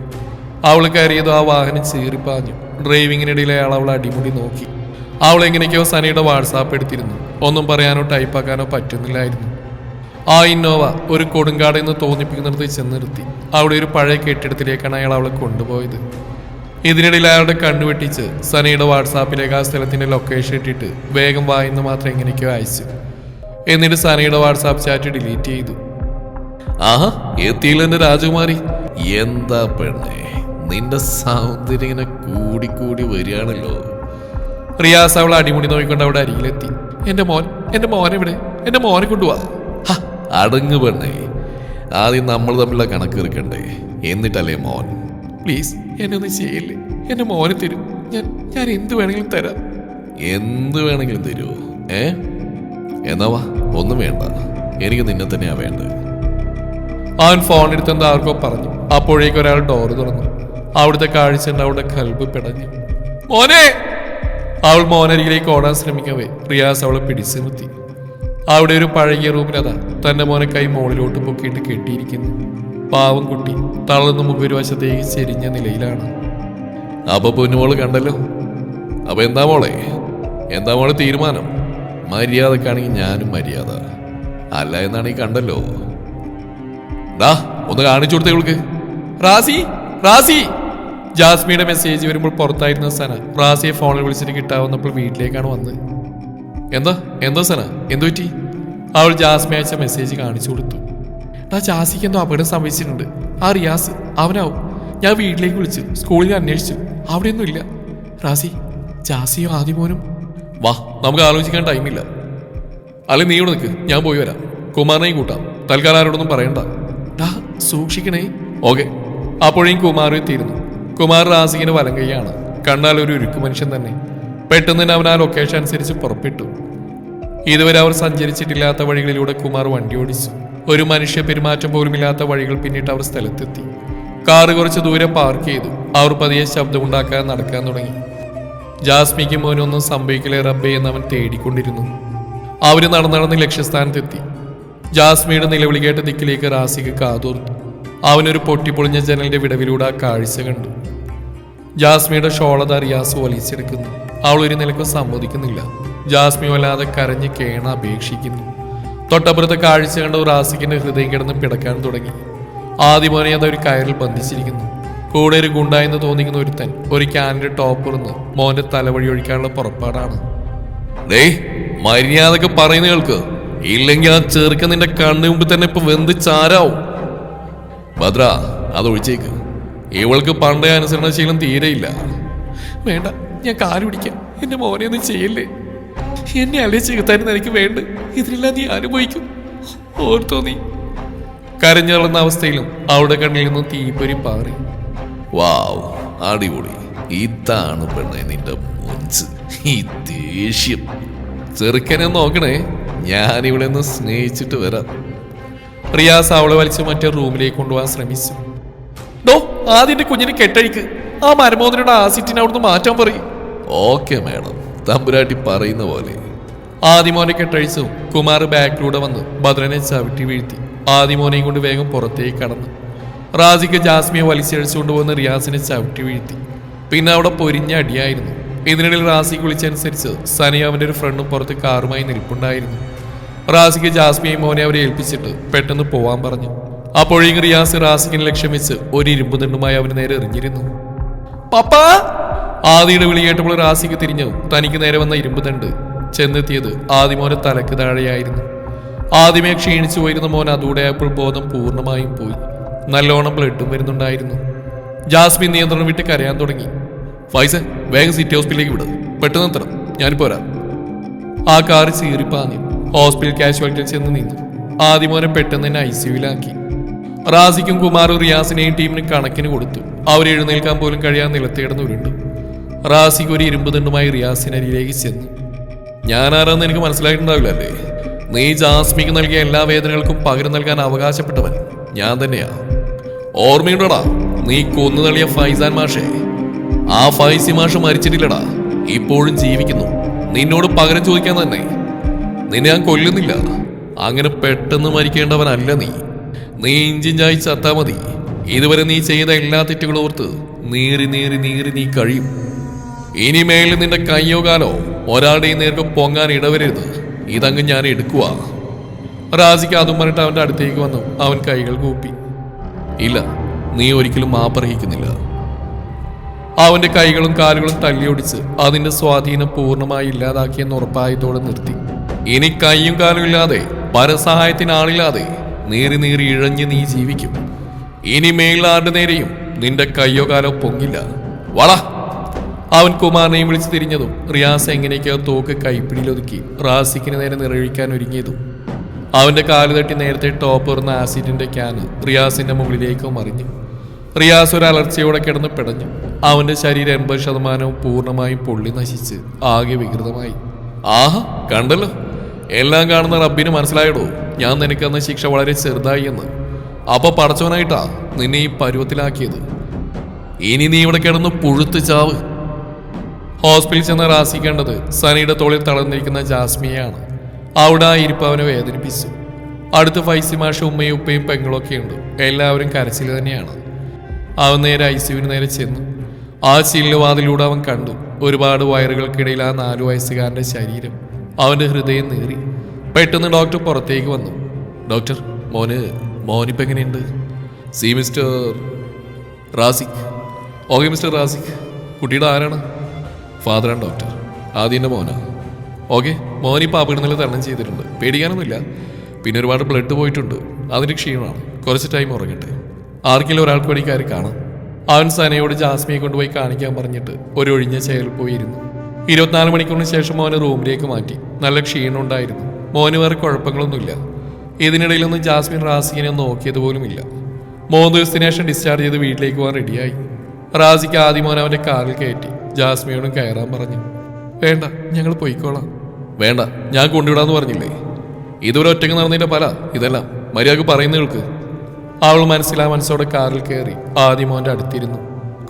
അവൾ കയറിയതോ ആ വാഹനം ചീറിപ്പാഞ്ഞു. ഡ്രൈവിങ്ങിനിടയിൽ അയാൾ അവളെ അടിമുടി നോക്കി. അവൾ എങ്ങനെയൊക്കെയോ സനയുടെ വാട്സാപ്പ് എടുത്തിരുന്നു. ഒന്നും പറയാനോ ടൈപ്പാക്കാനോ പറ്റുന്നില്ലായിരുന്നു. ആ ഇന്നോവ ഒരു കൊടുങ്കാട് എന്ന് തോന്നിപ്പിക്കുന്നിടത്ത് ചെന്ന് നിർത്തി. അവിടെ ഒരു പഴയ കെട്ടിടത്തിലേക്കാണ് അയാൾ അവളെ കൊണ്ടുപോയത്. ഇതിനിടയിൽ അയാളുടെ കണ്ണുവെട്ടിച്ച് സനയുടെ വാട്സാപ്പിലേക്ക് ആ സ്ഥലത്തിന്റെ ലൊക്കേഷൻ ഇട്ടിട്ട് വേഗം വായിന്ന് മാത്രം എങ്ങനെയൊക്കെയോ അയച്ചു. എന്നിട്ട് സനയുടെ വാട്സാപ്പ് ചാറ്റ് ഡിലീറ്റ് ചെയ്തു. ആഹാ, എത്തിയില്ല എന്റെ രാജകുമാരി. എന്താ പെണ്ണേ, നിന്റെ സൗന്ദര്യം ഇങ്ങനെ കൂടിക്കൂടി വരികയാണല്ലോ. റിയാസ് അവളെ അടിമുടി നോക്കിക്കൊണ്ട് അവിടെ അരികിലെത്തി. എന്റെ മോനെവിടെ? എന്റെ മോനെ കൊണ്ടുപോവാ. അടങ്ങ് പെണ്ണേ, ആദ്യം നമ്മൾ തമ്മിലുള്ള കണക്ക് തീർക്കണ്ടേ, എന്നിട്ടല്ലേ മോൻ. പ്ലീസ്, എന്നെ ഒന്നും ചെയ്യില്ലേ. എന്റെ മോനെ തരൂ. ഞാൻ എന്ത് വേണമെങ്കിലും തരാം. എന്ത് വേണമെങ്കിലും തരുമോ? എന്നാ വാ, ഒന്നും വേണ്ട, എനിക്ക് നിന്നെ തന്നെയാ വേണ്ടത്. അവൻ ഫോൺ എടുത്തെന്ന് ആർക്കോ പറഞ്ഞു. അപ്പോഴേക്കും ഒരാൾ ഡോറ് തുറന്നു. അവിടുത്തെ കാഴ്ച അവളുടെ കൽബ് പിടഞ്ഞു. മോനെ! അവൾ മോനരികിലേക്ക് ഓടാൻ ശ്രമിക്കവേ റിയാസ് അവളെ പിടിച്ചു നിർത്തി. അവിടെ ഒരു പഴകിയ റൂമിലതാ തന്റെ മോനെ കൈ മോളിലോട്ട് പൊക്കിയിട്ട് കെട്ടിയിരിക്കുന്നു. പാവം കുട്ടി തളർന്ന് മുഖരുവശത്തേക്ക് ചെരിഞ്ഞ നിലയിലാണ്. അപ്പൊ പൊന്നുമോള് കണ്ടല്ലോ. അപ്പൊ എന്താ മോളെ തീരുമാനം? മര്യാദക്കാണെങ്കിൽ ഞാനും മര്യാദ, അല്ല എന്നാണ് ഈ കണ്ടല്ലോ. ഒന്ന് കാണിച്ചു കൊടുത്തേ ഇവൾക്ക്. റാസി! ജാസ്മിയുടെ മെസ്സേജ് വരുമ്പോൾ പുറത്തായിരുന്ന സന റാസിയെ ഫോണിൽ വിളിച്ചിട്ട് കിട്ടാവുന്നപ്പോൾ വീട്ടിലേക്കാണ് വന്നത്. എന്താ സന, എന്തു പറ്റി? അവൾ ജാസ്മി അയച്ച മെസ്സേജ് കാണിച്ചു കൊടുത്തു. ജാസിക്ക് എന്തോ അപകടം സംഭവിച്ചിട്ടുണ്ട്. ആ റിയാസ് അവനാവും. ഞാൻ വീട്ടിലേക്ക് വിളിച്ചു, സ്കൂളിൽ അന്വേഷിച്ചു, അവിടെയൊന്നും ഇല്ല. റാസി, ജാസിയോ ആദ്യമോനും വാ, നമുക്ക് ആലോചിക്കാൻ ടൈമില്ല. അല്ലെ നീ ഇവിടെ നിൽക്ക്, ഞാൻ പോയി വരാം. കുമാറിനെയും കൂട്ടാം. തൽക്കാലം ആരോടൊന്നും പറയണ്ട. സൂക്ഷിക്കണേ. ഓക്കെ. അപ്പോഴേയും കുമാർ എത്തിയിരുന്നു. കുമാർ റാസിക്കിന്റെ വലം കൈയാണ്. കണ്ടാൽ ഒരു ഉരുക്ക് മനുഷ്യൻ തന്നെ. പെട്ടെന്ന് തന്നെ അവൻ ആ ലൊക്കേഷൻ അനുസരിച്ച് പുറപ്പെട്ടു. ഇതുവരെ അവർ സഞ്ചരിച്ചിട്ടില്ലാത്ത വഴികളിലൂടെ കുമാർ വണ്ടി ഓടിച്ചു. ഒരു മനുഷ്യ പെരുമാറ്റം പോലുമില്ലാത്ത വഴികൾ പിന്നിട്ട് അവർ സ്ഥലത്തെത്തി. കാറ് കുറച്ച് ദൂരെ പാർക്ക് ചെയ്തു. അവർ പതിയെ ശബ്ദമുണ്ടാക്കാൻ നടക്കാൻ തുടങ്ങി. ജാസ്മിക്ക് മോനൊന്നും സംഭവിക്കില്ലേ റബ്ബേ എന്ന് അവൻ തേടിക്കൊണ്ടിരുന്നു. അവര് നടന്ന് ലക്ഷ്യസ്ഥാനത്തെത്തി. ജാസ്മിയുടെ നിലവിളി കേട്ട ദിക്കിലേക്ക് റാസിക്ക് കാതോർത്തു. അവനൊരു പൊട്ടിപ്പൊളിഞ്ഞ ജനലിന്റെ വിടവിലൂടെ ആ കാഴ്ച കണ്ടു. ജാസ്മിയുടെ ഷോളത റിയാസ് വലിച്ചെടുക്കുന്നു. അവൾ ഒരു നിലക്കും സമ്മതിക്കുന്നില്ല. ജാസ്മി വല്ലാതെ കരഞ്ഞ് കേണ അപേക്ഷിക്കുന്നു. തൊട്ടപ്പുറത്തെ കാഴ്ച കണ്ട റാസിക്കിന്റെ ഹൃദയം കിടന്ന് പിടക്കാൻ തുടങ്ങി. ആദ്യമോനെ അത് ഒരു കയറിൽ ബന്ധിച്ചിരിക്കുന്നു. കൂടെ ഒരു ഗുണ്ടായെന്ന് തോന്നിക്കുന്ന ഒരുത്തൻ ഒരു ക്യാനിന്റെ ടോപ്പുറന്ന് മോന്റെ തലവഴി ഒഴിക്കാനുള്ള പുറപ്പാടാണ്. മര്യാദക്ക് പറയുന്ന കേൾക്ക്, ഇല്ലെങ്കിൽ ആ ചെറുക്ക നിന്റെ കണ്ണു മുമ്പ് തന്നെ ഇപ്പൊ വെന്ത് ചാരാവും. ഭദ്ര, അതൊഴിച്ചേക്ക്. ഇവൾക്ക് പണ്ടേ അനുസരണശീലം തീരെയില്ല. വേണ്ട, ഞാൻ കാല് പിടിക്കാം. എന്റെ മോനെ ഒന്നും ചെയ്യല്ലേ. എന്നെ അല്ലേ ചെകുത്താനും എനിക്ക് വേണ്ട. ഇതിനെല്ലാം നീ അനുഭവിക്കും. ഓർത്തോ നീ. കരഞ്ഞുള്ള അവസ്ഥയിലും അവളുടെ കണ്ണിൽ നിന്നും തീപ്പൊരി പാറി. വാവ്, അടിപൊളി. ഇതാണ് പെണ്ണെ നിന്റെ മുഞ്ച്. ഈ ദേഷ്യം. ചെറുക്കനെ നോക്കണേ, ഞാനിവിടെ നിന്ന് സ്നേഹിച്ചിട്ട് വരാം. റിയാസ് അവളെ വലിച്ച് മറ്റേ റൂമിലേക്ക് കൊണ്ടുപോകാൻ ശ്രമിച്ചു. ആദ്യം എന്റെ കുഞ്ഞിനെ കെട്ടഴിക്ക്. ആ മരമോദനയുടെ ആസിറ്റിനെ അവിടുന്ന് മാറ്റാൻ പറയും. ഓക്കെ മാഡം, തമ്പുരാട്ടി പറയുന്ന പോലെ. ആദിമോനെ കെട്ടഴിച്ചു. കുമാർ ബാക്കിലൂടെ വന്ന് ഭദ്രനെ ചവിട്ടി വീഴ്ത്തി. ആദിമോനെയും കൊണ്ട് വേഗം പുറത്തേക്ക് കടന്നു. റാസിക്ക് ജാസ്മിയെ വലിച്ചഴിച്ചുകൊണ്ട് പോകുന്ന റിയാസിനെ ചവിട്ടി വീഴ്ത്തി. പിന്നെ അവിടെ പൊരിഞ്ഞ അടിയായിരുന്നു. ഇതിനിടയിൽ റാസിക്ക് വിളിച്ചനുസരിച്ച് സനിയ അവന്റെ ഒരു ഫ്രണ്ടും പുറത്ത് കാറുമായി നിൽപ്പുണ്ടായിരുന്നു. റാസിക്ക് ജാസ്മിയെയും മോനെ അവരെ ഏൽപ്പിച്ചിട്ട് പെട്ടെന്ന് പോവാൻ പറഞ്ഞു. അപ്പോഴേക്കും റിയാസ് റാസിക്കിനെ ലക്ഷ്യം വെച്ച് ഒരു ഇരുമ്പ് ദണ്ടുമായി അവന് നേരെ എറിഞ്ഞിരുന്നു. പപ്പാ! ആദിയുടെ വിളി കേട്ടപ്പോൾ റാസിക്ക് തിരിഞ്ഞു. തനിക്ക് നേരെ വന്ന ഇരുമ്പ് ദണ്ട് ചെന്നെത്തിയത് ആദിമോനെ തലക്ക് താഴെയായിരുന്നു. ആദ്യമേ ക്ഷീണിച്ചു പോയിരുന്ന മോൻ അതൂടെയായപ്പോൾ ബോധം പൂർണ്ണമായും പോയി. നല്ലോണം ബ്ലഡും വരുന്നുണ്ടായിരുന്നു. ജാസ്മിൻ നിയന്ത്രണം വിട്ട് കരയാൻ തുടങ്ങി. ഫൈസ, വേഗം സിറ്റി ഹോസ്പിറ്റലിലേക്ക് വിട്. പെട്ടെന്ന് എത്തണം, ഞാനിപ്പോ വരാം. ആ കാറ് ചീറിപ്പാഞ്ഞു. ഹോസ്പിറ്റൽ കാഷ്വാലിറ്റിയിൽ ചെന്ന് നിന്നു. ആദിമോനെ പെട്ടെന്ന് തന്നെ ICUവിലാക്കി. റാസിക്കും കുമാറും റിയാസിനെയും ടീമിനും കണക്കിന് കൊടുത്തു. അവർ എഴുന്നേൽക്കാൻ പോലും കഴിയാൻ നിലത്തേടന്ന് ഉരുണ്ടു. റാസിക്ക് ഒരു ഇരുമ്പ് ദണ്ടുമായി റിയാസിനരിയിലേക്ക് ചെന്നു. ഞാനാരാന്ന് എനിക്ക് മനസ്സിലായിട്ടുണ്ടാവില്ല അല്ലേ? നീ ജാസ്മിക്ക് നൽകിയ എല്ലാ വേദനകൾക്കും പകരം നൽകാൻ അവകാശപ്പെട്ടവൻ ഞാൻ തന്നെയാ. ഓർമ്മയുണ്ടോടാ നീ കൊന്നു തള്ളിയ ഫൈസാൻ മാഷേ? ആ ഫൈസി മാഷ് മരിച്ചിട്ടില്ലടാ, ഇപ്പോഴും ജീവിക്കുന്നു. നിന്നോട് പകരം ചോദിക്കാൻ തന്നെ. നിന്നെ ഞാൻ കൊല്ലുന്നില്ല. അങ്ങനെ പെട്ടെന്ന് മരിക്കേണ്ടവനല്ല നീ. നീ ഇഞ്ചിഞ്ചായി ചത്താ മതി. ഇതുവരെ നീ ചെയ്ത എല്ലാ തെറ്റുകളും ഓർത്ത് നീറി നീറി നീറി നീ കഴിയും. ഇനിമേലിൽ നിന്റെ കയ്യോ കാലോ ഒരാളുടെയും നേർക്ക് പൊങ്ങാൻ ഇടവരരുത്. ഇതങ്ങ് ഞാൻ എടുക്കുക. റാസിക്ക് അതും പറഞ്ഞിട്ട് അവന്റെ അടുത്തേക്ക് വന്നു. അവൻ കൈകൾ കൂപ്പി. ഇല്ല, നീ ഒരിക്കലും മാപ്പർഹിക്കുന്നില്ല. അവന്റെ കൈകളും കാലുകളും തല്ലിയൊടിച്ച് അതിന്റെ സ്വാധീനം പൂർണ്ണമായി ഇല്ലാതാക്കിയെന്ന് ഉറപ്പായതോടെ നിർത്തി. ഇനി കൈയും കാലും ഇല്ലാതെ, പരസഹായത്തിന് ആളില്ലാതെ നീറി നീറി ഇഴഞ്ഞ് നീ ജീവിക്കും. ഇനി മേലാരുടെ നേരെയും നിന്റെ കയ്യോ കാലോ പൊങ്ങില്ല. വള! അവൻ കുമാറിനെയും വിളിച്ച് തിരിഞ്ഞതും റിയാസ് എങ്ങനെയൊക്കെയോ തോക്ക് കൈപ്പിടിയിലൊതുക്കി റാസിക്കിന് നേരെ നിറഴിക്കാൻ ഒരുങ്ങിയതും അവന്റെ കാല് തട്ടി നേരത്തെ ടോപ്പ് എറിഞ്ഞ ആസിഡിന്റെ ക്യാന് റിയാസിന്റെ മുകളിലേക്ക് മറിഞ്ഞു. റിയാസ് ഒരു അലർച്ചയോടെ കിടന്ന് പിടഞ്ഞു. അവന്റെ ശരീരം 80% പൂർണ്ണമായും പൊള്ളി നശിച്ച് ആകെ വികൃതമായി. ആഹാ, കണ്ടല്ലോ, എല്ലാം കാണുന്ന റബ്ബിന് മനസ്സിലായടോ ഞാൻ നിനക്കന്ന ശിക്ഷ വളരെ ചെറുതായി എന്ന്. അപ്പൊ പടച്ചവനായിട്ടാ നിന്നെ ഈ പരുവത്തിലാക്കിയത്. ഇനി നീ ഇവിടെ കിടന്ന് പുഴുത്ത് ചാവ്. ഹോസ്പിറ്റലിൽ ചെന്ന് റാസിക്കേണ്ടത് സനിയുടെ തോളിൽ തളർന്നിരിക്കുന്ന ജാസ്മിയെയാണ്. അവിടെ ആ ഇരിപ്പ് അവനെ വേദനിപ്പിച്ചു. അടുത്ത് ഫൈസി മാഷ ഉമ്മയും ഉപ്പയും പെങ്ങളൊക്കെയുണ്ട്. എല്ലാവരും കരച്ചിൽ തന്നെയാണ്. അവൻ നേരെ ICUവിന് നേരെ ചെന്നു. ആ ചില്ലുവാതിലൂടെ അവൻ കണ്ടു ഒരുപാട് വയറുകൾക്കിടയിൽ ആ 4 വയസ്സുകാരന്റെ ശരീരം. അവന്റെ ഹൃദയം നീറി. പെട്ടെന്ന് ഡോക്ടർ പുറത്തേക്ക് വന്നു. ഡോക്ടർ, മോനിപ്പ് എങ്ങനെയുണ്ട്? C mister Rasik. Okay mister Rasik. കുട്ടിയുടെ ആരാണ്? ഫാദറാണ് ഡോക്ടർ. ആദ്യൻ്റെ മോനാ. ഓക്കെ, മോനിപ്പോൾ അപകടനില തരണം ചെയ്തിട്ടുണ്ട്. പേടിക്കാനൊന്നുമില്ല. പിന്നെ ഒരുപാട് ബ്ലഡ് പോയിട്ടുണ്ട്. അതിൻ്റെ ക്ഷീണമാണ്. കുറച്ച് ടൈം ഉറങ്ങട്ടെ. ആർക്കെങ്കിലും ഒരാൾക്ക് വേണ്ടി കാണാം. അവൻ സനയോട് ജാസ്മിയെ കൊണ്ടുപോയി കാണിക്കാൻ പറഞ്ഞിട്ട് ഒരു ഒഴിഞ്ഞ ചെയറിൽ പോയിരുന്നു. 24 മണിക്കൂറിന് ശേഷം മോനെ റൂമിലേക്ക് മാറ്റി. നല്ല ക്ഷീണമുണ്ടായിരുന്നു. മോന് വേറെ കുഴപ്പങ്ങളൊന്നുമില്ല. ഇതിനിടയിലൊന്നും ജാസ്മിൻ റാസിക്കിനെ നോക്കിയത് പോലുമില്ല. 3 ദിവസത്തിന് ശേഷം ഡിസ്ചാർജ് ചെയ്ത് വീട്ടിലേക്ക് പോകാൻ റെഡിയായി. റാസിക്ക് ആദ്യം മോൻ അവൻ്റെ കാറിൽ കയറ്റി. ജാസ്മിയോടും കയറാൻ പറഞ്ഞു. വേണ്ട, ഞങ്ങൾ പോയിക്കോളാം. വേണ്ട, ഞാൻ കൊണ്ടുവിടാന്ന് പറഞ്ഞില്ലേ? ഇതുവരെ ഒറ്റയ്ക്ക് നടന്നതിൻ്റെ പല ഇതെല്ലാം മര്യാദക്ക് പറയുന്ന കേൾക്ക്. അവൾ മനസ്സോടെ കാറിൽ കയറി ആദ്യം മോൻ്റെ അടുത്തിരുന്നു.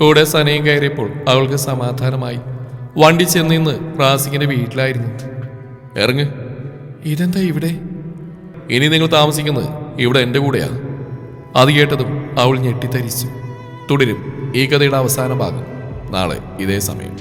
കൂടെ സനയും കയറിയപ്പോൾ അവൾക്ക് സമാധാനമായി. വണ്ടി ചെന്നിന്ന് റാസിക്കിന്റെ വീട്ടിലായിരുന്നു. ഇറങ്ങ്. ഇതെന്താ ഇവിടെ? ഇനി നിങ്ങൾ താമസിക്കുന്നത് ഇവിടെ എൻ്റെ കൂടെയാ. അത് കേട്ടതും അവൾ ഞെട്ടിത്തരിച്ചു. തുടരും ഈ കഥയുടെ അവസാന ഭാഗം നാളെ ഇതേ സമയം.